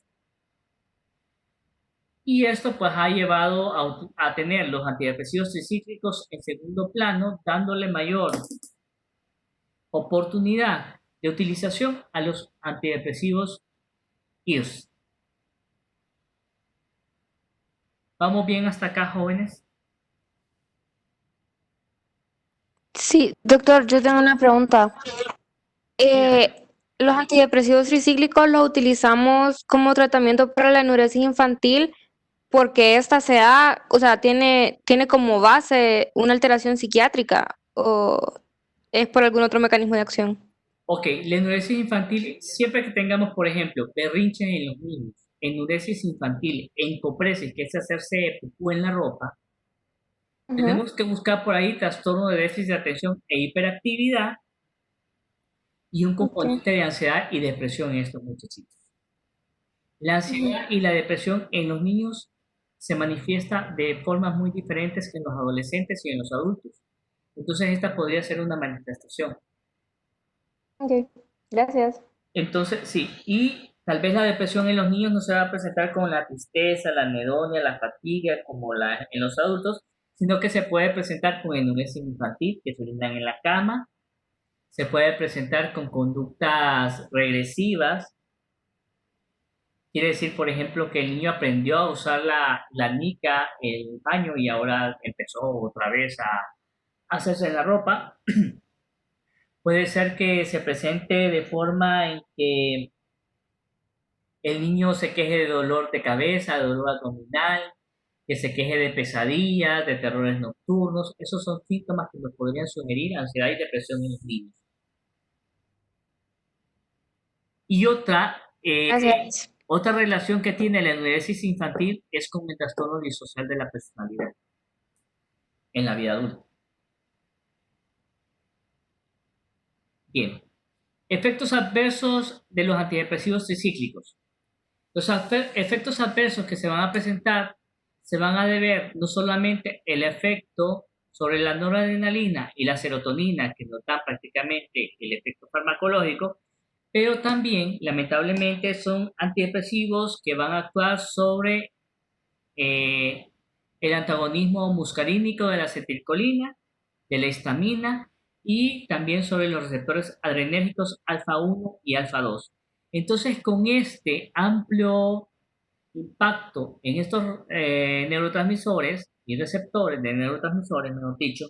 y esto pues ha llevado a tener los antidepresivos tricíclicos en segundo plano, dándole mayor oportunidad de utilización a los antidepresivos IRS. ¿Vamos bien hasta acá, jóvenes? Sí, doctor, yo tengo una pregunta. Los antidepresivos tricíclicos los utilizamos como tratamiento para la enuresis infantil porque esta se da, o sea, tiene como base una alteración psiquiátrica o es por algún otro mecanismo de acción. Ok, la enuresis infantil, siempre que tengamos, por ejemplo, berrinches en los niños, enuresis infantil, encopresis, que es hacerse pupú en la ropa, tenemos que buscar por ahí trastorno de déficit de atención e hiperactividad y un componente de ansiedad y depresión en estos muchachitos. La ansiedad y la depresión en los niños se manifiesta de formas muy diferentes que en los adolescentes y en los adultos. Entonces esta podría ser una manifestación. Ok, gracias. Entonces, sí, y tal vez la depresión en los niños no se va a presentar con la tristeza, la anedonia, la fatiga, como en los adultos, sino que se puede presentar con enuresis infantil, que se orinan en la cama, se puede presentar con conductas regresivas. Quiere decir, por ejemplo, que el niño aprendió a usar la nica en el baño y ahora empezó otra vez a hacerse la ropa. Puede ser que se presente de forma en que el niño se queje de dolor de cabeza, de dolor abdominal, que se queje de pesadillas, de terrores nocturnos. Esos son síntomas que nos podrían sugerir ansiedad y depresión en los niños. Y otra relación que tiene la enuresis infantil es con el trastorno disocial de la personalidad en la vida adulta. Bien. Efectos adversos de los antidepresivos tricíclicos. Los efectos adversos que se van a presentar se van a deber no solamente el efecto sobre la noradrenalina y la serotonina, que nos da prácticamente el efecto farmacológico, pero también, lamentablemente, son antidepresivos que van a actuar sobre el antagonismo muscarínico de la acetilcolina, de la histamina y también sobre los receptores adrenérgicos alfa 1 y alfa 2. Entonces, con este amplio impacto en estos neurotransmisores y receptores de neurotransmisores, mejor dicho,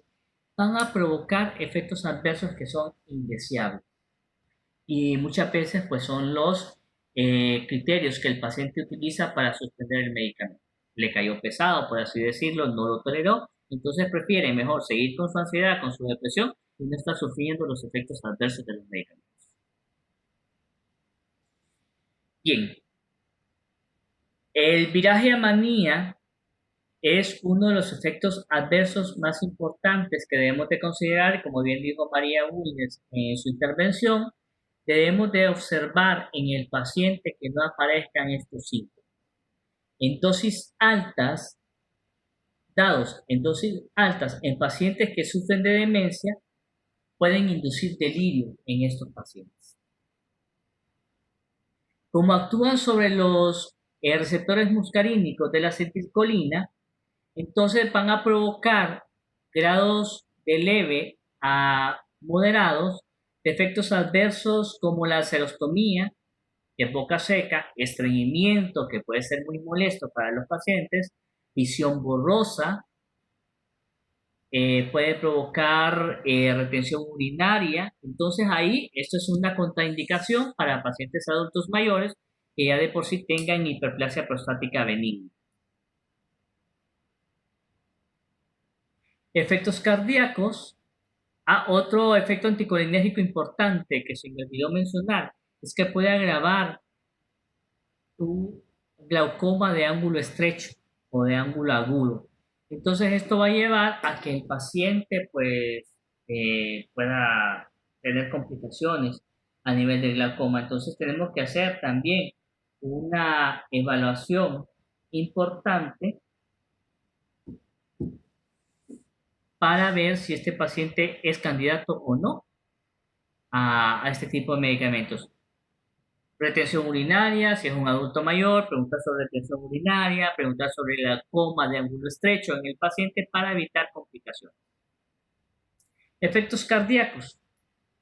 van a provocar efectos adversos que son indeseables. Y muchas veces pues son los criterios que el paciente utiliza para suspender el medicamento. Le cayó pesado, por así decirlo, no lo toleró, entonces prefiere mejor seguir con su ansiedad, con su depresión y no estar sufriendo los efectos adversos de los medicamentos. Bien, el viraje a manía es uno de los efectos adversos más importantes que debemos de considerar, como bien dijo María Bulnes en su intervención. Debemos de observar en el paciente que no aparezcan estos síntomas. En dosis altas, dados en dosis altas en pacientes que sufren de demencia, pueden inducir delirio en estos pacientes. Como actúan sobre los receptores muscarínicos de la acetilcolina, entonces van a provocar grados de leve a moderados de efectos adversos como la xerostomía, que es boca seca, estreñimiento, que puede ser muy molesto para los pacientes, visión borrosa, puede provocar retención urinaria. Entonces ahí esto es una contraindicación para pacientes adultos mayores que ya de por sí tengan hiperplasia prostática benigna. Efectos cardíacos. Otro efecto anticolinérgico importante que se me olvidó mencionar es que puede agravar tu glaucoma de ángulo estrecho o de ángulo agudo. Entonces esto va a llevar a que el paciente pues pueda tener complicaciones a nivel de glaucoma. Entonces tenemos que hacer también una evaluación importante para ver si este paciente es candidato o no a este tipo de medicamentos. Retención urinaria, si es un adulto mayor, preguntar sobre retención urinaria, preguntar sobre la coma de ángulo estrecho en el paciente para evitar complicaciones. Efectos cardíacos.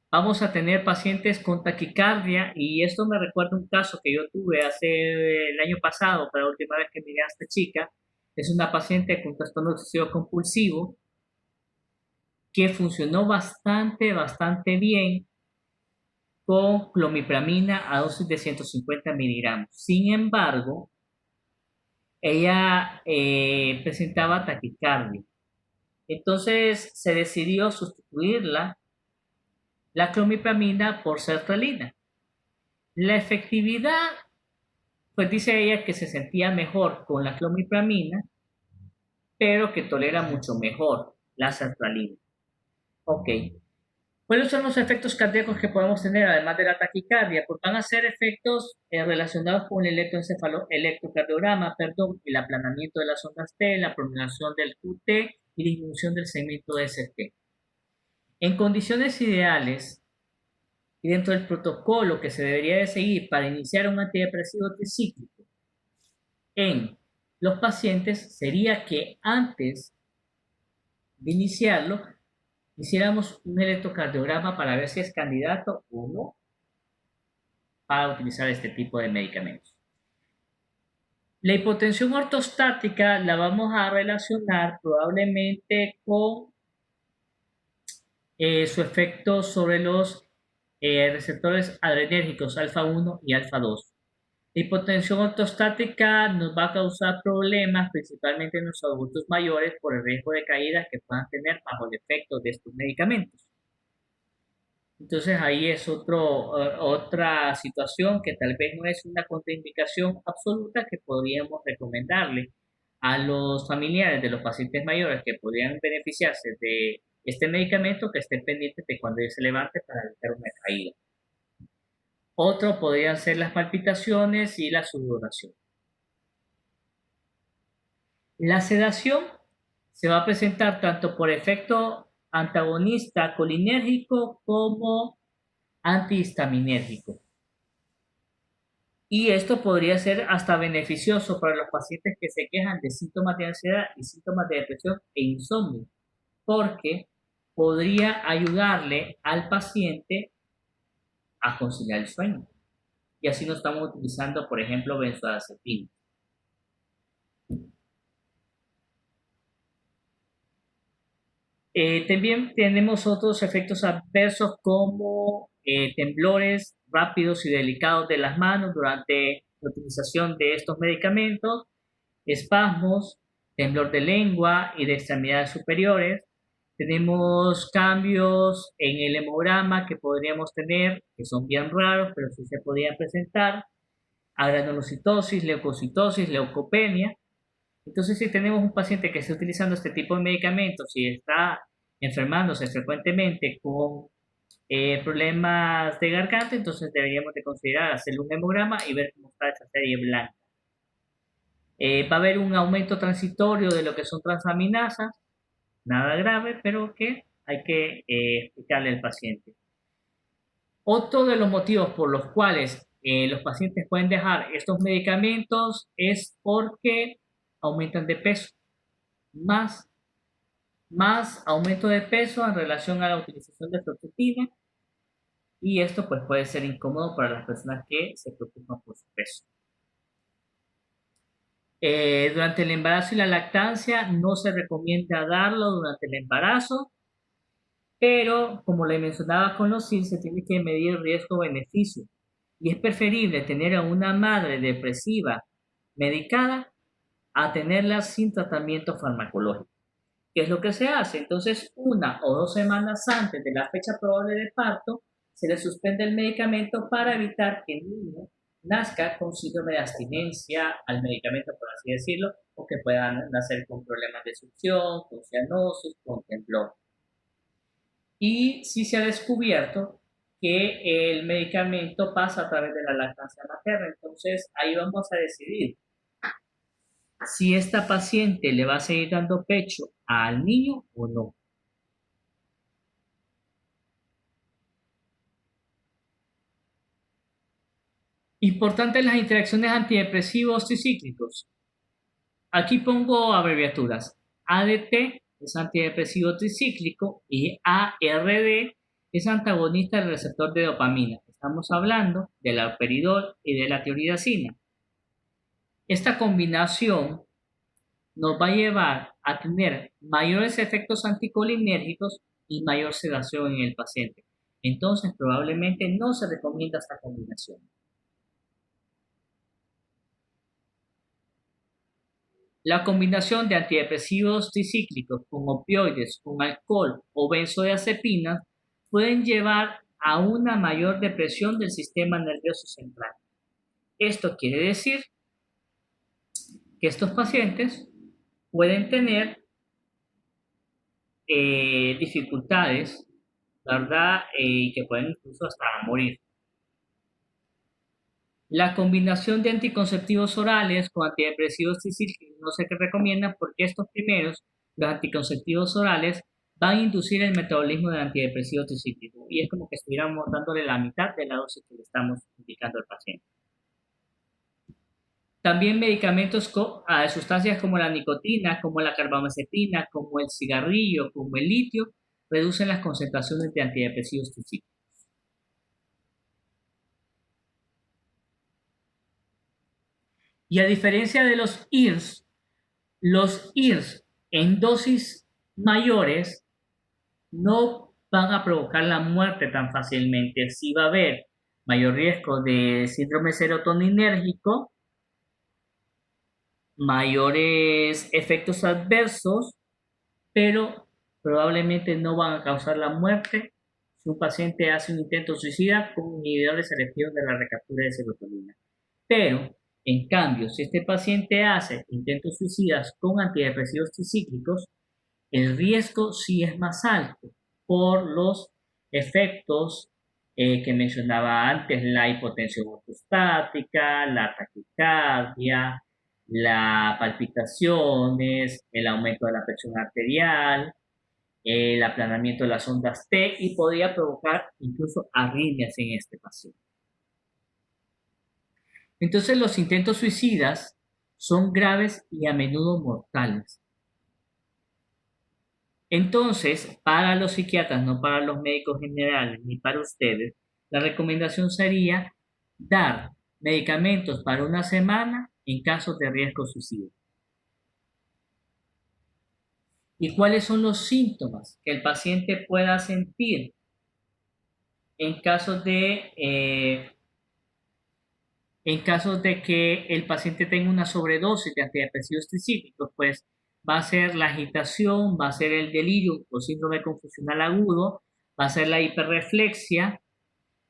Vamos a tener pacientes con taquicardia y esto me recuerda un caso que yo tuve el año pasado, para la última vez que miré a esta chica. Es una paciente con trastorno obsesivo compulsivo que funcionó bastante bien con clomipramina a dosis de 150 miligramos. Sin embargo, ella presentaba taquicardia. Entonces se decidió sustituirla, la clomipramina, por sertralina. La efectividad, pues dice ella que se sentía mejor con la clomipramina, pero que tolera mucho mejor la sertralina. Ok. ¿Cuáles son los efectos cardíacos que podemos tener además de la taquicardia? Pues van a ser efectos relacionados con el electrocardiograma, el aplanamiento de las ondas T, la prolongación del QT y disminución del segmento ST. En condiciones ideales y dentro del protocolo que se debería de seguir para iniciar un antidepresivo tricíclico en los pacientes sería que antes de iniciarlo hiciéramos un electrocardiograma para ver si es candidato o no para utilizar este tipo de medicamentos. La hipotensión ortostática la vamos a relacionar probablemente con su efecto sobre los receptores adrenérgicos alfa 1 y alfa 2. La hipotensión ortostática nos va a causar problemas principalmente en los adultos mayores por el riesgo de caídas que puedan tener bajo el efecto de estos medicamentos. Entonces ahí es otra situación que tal vez no es una contraindicación absoluta que podríamos recomendarle a los familiares de los pacientes mayores que podrían beneficiarse de este medicamento, que estén pendientes de cuando él se levante para evitar una caída. Otro podrían ser las palpitaciones y la sudoración. La sedación se va a presentar tanto por efecto antagonista colinérgico como antihistaminérgico. Y esto podría ser hasta beneficioso para los pacientes que se quejan de síntomas de ansiedad y síntomas de depresión e insomnio, porque podría ayudarle al paciente a conciliar el sueño. Y así no estamos utilizando, por ejemplo, benzodiazepinas. También tenemos otros efectos adversos como temblores rápidos y delicados de las manos durante la utilización de estos medicamentos, espasmos, temblor de lengua y de extremidades superiores. Tenemos cambios en el hemograma que podríamos tener, que son bien raros, pero sí se podrían presentar, agranulocitosis, leucocitosis, leucopenia. Entonces, si tenemos un paciente que está utilizando este tipo de medicamentos y está enfermándose frecuentemente con problemas de garganta, entonces deberíamos de considerar hacerle un hemograma y ver cómo está esa serie blanca. Va a haber un aumento transitorio de lo que son transaminasas, nada grave, pero que hay que explicarle al paciente. Otro de los motivos por los cuales los pacientes pueden dejar estos medicamentos es porque aumentan de peso. Más aumento de peso en relación a la utilización de fluoxetina, y esto pues puede ser incómodo para las personas que se preocupan por su peso. Durante el embarazo y la lactancia no se recomienda darlo durante el embarazo, pero como le mencionaba con los SIL, se tiene que medir riesgo-beneficio, y es preferible tener a una madre depresiva medicada a tenerla sin tratamiento farmacológico. ¿Qué es lo que se hace? Entonces, 1 o 2 semanas antes de la fecha probable de parto, se le suspende el medicamento para evitar que el niño nazca con síndrome de abstinencia al medicamento, por así decirlo, o que puedan nacer con problemas de succión, con cianosis, con temblor. Y sí se ha descubierto que el medicamento pasa a través de la lactancia materna. Entonces, ahí vamos a decidir si esta paciente le va a seguir dando pecho al niño o no. Importantes las interacciones antidepresivos tricíclicos. Aquí pongo abreviaturas. ADT es antidepresivo tricíclico y ARD es antagonista del receptor de dopamina. Estamos hablando del haloperidol y de la tiroidacina. Esta combinación nos va a llevar a tener mayores efectos anticolinérgicos y mayor sedación en el paciente. Entonces, probablemente no se recomienda esta combinación. La combinación de antidepresivos tricíclicos con opioides, con alcohol o benzodiazepinas pueden llevar a una mayor depresión del sistema nervioso central. Esto quiere decir que estos pacientes pueden tener dificultades, ¿verdad? Y que pueden incluso hasta morir. La combinación de anticonceptivos orales con antidepresivos tricíclicos no se recomienda porque estos primeros, los anticonceptivos orales, van a inducir el metabolismo del antidepresivo tricíclico y es como que estuviéramos dándole la mitad de la dosis que le estamos indicando al paciente. También medicamentos a sustancias como la nicotina, como la carbamazepina, como el cigarrillo, como el litio, reducen las concentraciones de antidepresivos tricíclicos. Y a diferencia de los IRS en dosis mayores no van a provocar la muerte tan fácilmente. Sí va a haber mayor riesgo de síndrome serotoninérgico, mayores efectos adversos, pero probablemente no van a causar la muerte si un paciente hace un intento suicida con inhibidores selectivos de la recaptura de serotonina. Pero, en cambio, si este paciente hace intentos suicidas con antidepresivos tricíclicos, el riesgo sí es más alto por los efectos que mencionaba antes, la hipotensión ortostática, la taquicardia, las palpitaciones, el aumento de la presión arterial, el aplanamiento de las ondas T y podría provocar incluso arritmias en este paciente. Entonces los intentos suicidas son graves y a menudo mortales. Entonces, para los psiquiatras, no para los médicos generales ni para ustedes, la recomendación sería dar medicamentos para una semana en casos de riesgo suicida. ¿Y cuáles son los síntomas que el paciente pueda sentir en caso de que el paciente tenga una sobredosis de antidepresivos tricíclicos? Pues va a ser la agitación, va a ser el delirio o síndrome confusional agudo, va a ser la hiperreflexia,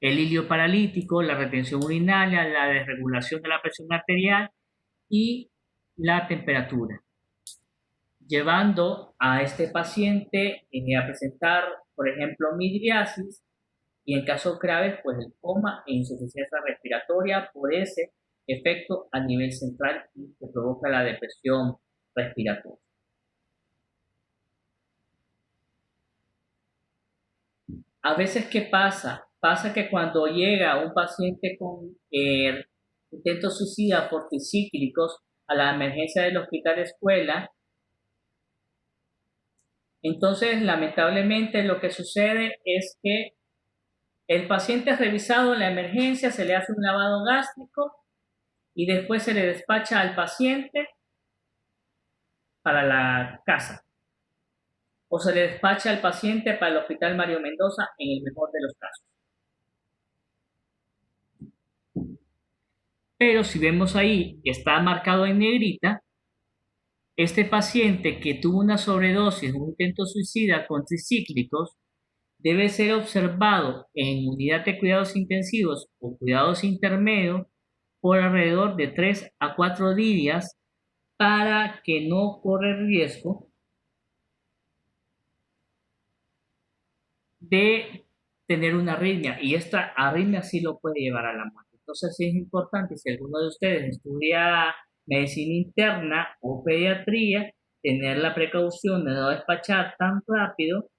el hilio paralítico, la retención urinaria, la desregulación de la presión arterial y la temperatura, llevando a este paciente a presentar, por ejemplo, midriasis y en casos graves, pues el coma e insuficiencia respiratoria por ese efecto a nivel central que provoca la depresión respiratoria. A veces, ¿qué pasa? pasa que cuando llega un paciente con intentos suicida por tricíclicos a la emergencia del hospital escuela, entonces lamentablemente lo que sucede es que el paciente es revisado en la emergencia, se le hace un lavado gástrico y después se le despacha al paciente para la casa. O se le despacha al paciente para el Hospital Mario Mendoza en el mejor de los casos. Pero si vemos ahí que está marcado en negrita, este paciente que tuvo una sobredosis, un intento suicida con tricíclicos, debe ser observado en unidad de cuidados intensivos o cuidados intermedios por alrededor de 3 a 4 días para que no corra el riesgo de tener una arritmia, y esta arritmia sí lo puede llevar a la muerte. Entonces sí es importante, si alguno de ustedes estudia medicina interna o pediatría, tener la precaución de no despachar tan rápido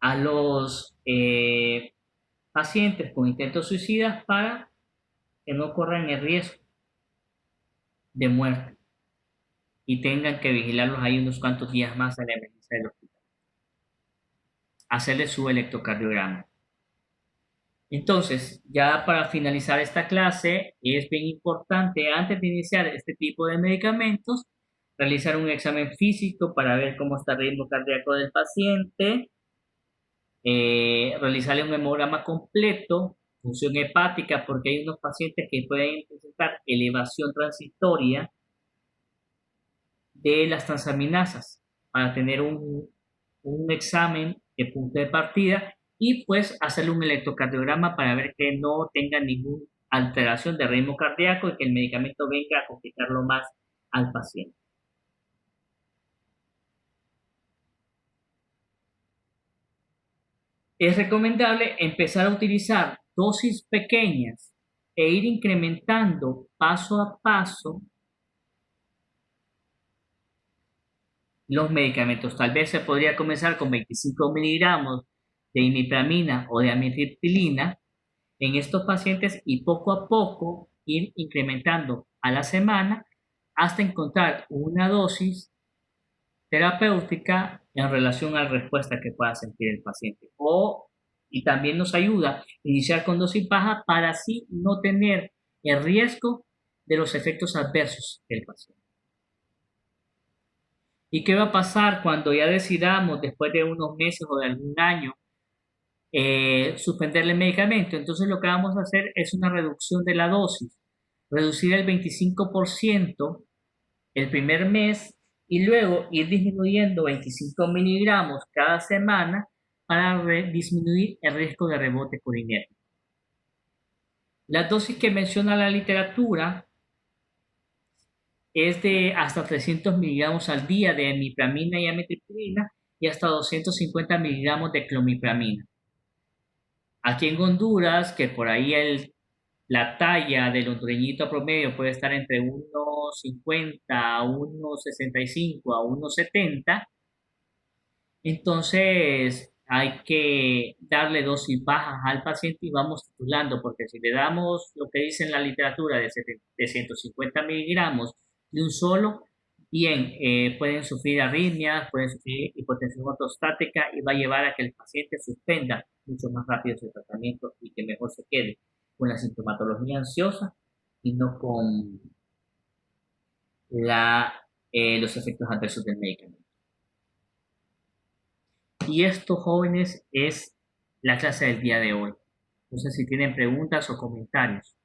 a los pacientes con intentos suicidas para que no corran el riesgo de muerte y tengan que vigilarlos ahí unos cuantos días más a la emergencia del hospital. Hacerle su electrocardiograma. Entonces, ya para finalizar esta clase, es bien importante, antes de iniciar este tipo de medicamentos, realizar un examen físico para ver cómo está el ritmo cardíaco del paciente, realizarle un hemograma completo, función hepática, porque hay unos pacientes que pueden presentar elevación transitoria de las transaminasas, para tener un examen de punto de partida y pues hacerle un electrocardiograma para ver que no tenga ninguna alteración de ritmo cardíaco y que el medicamento venga a complicarlo más al paciente. Es recomendable empezar a utilizar dosis pequeñas e ir incrementando paso a paso los medicamentos. Tal vez se podría comenzar con 25 miligramos de imipramina o de amitriptilina en estos pacientes y poco a poco ir incrementando a la semana hasta encontrar una dosis terapéutica en relación a la respuesta que pueda sentir el paciente. Y también nos ayuda iniciar con dosis baja para así no tener el riesgo de los efectos adversos del paciente. ¿Y qué va a pasar cuando ya decidamos, después de unos meses o de algún año, suspenderle el medicamento? Entonces lo que vamos a hacer es una reducción de la dosis, reducir el 25% el primer mes y luego ir disminuyendo 25 miligramos cada semana para disminuir el riesgo de rebote colinérgico. La dosis que menciona la literatura es de hasta 300 miligramos al día de imipramina y amitriptilina y hasta 250 miligramos de clomipramina. Aquí en Honduras, que por ahí la talla del hondureñito promedio puede estar entre 1,50 a 1,65 a 1,70, entonces hay que darle dosis bajas al paciente y vamos titulando, porque si le damos lo que dice en la literatura de 150 miligramos de un solo, bien, pueden sufrir arritmias, pueden sufrir hipotensión ortostática y va a llevar a que el paciente suspenda mucho más rápido su tratamiento y que mejor se quede con la sintomatología ansiosa y no con los efectos adversos del medicamento. Y esto, jóvenes, es la clase del día de hoy. No sé si tienen preguntas o comentarios.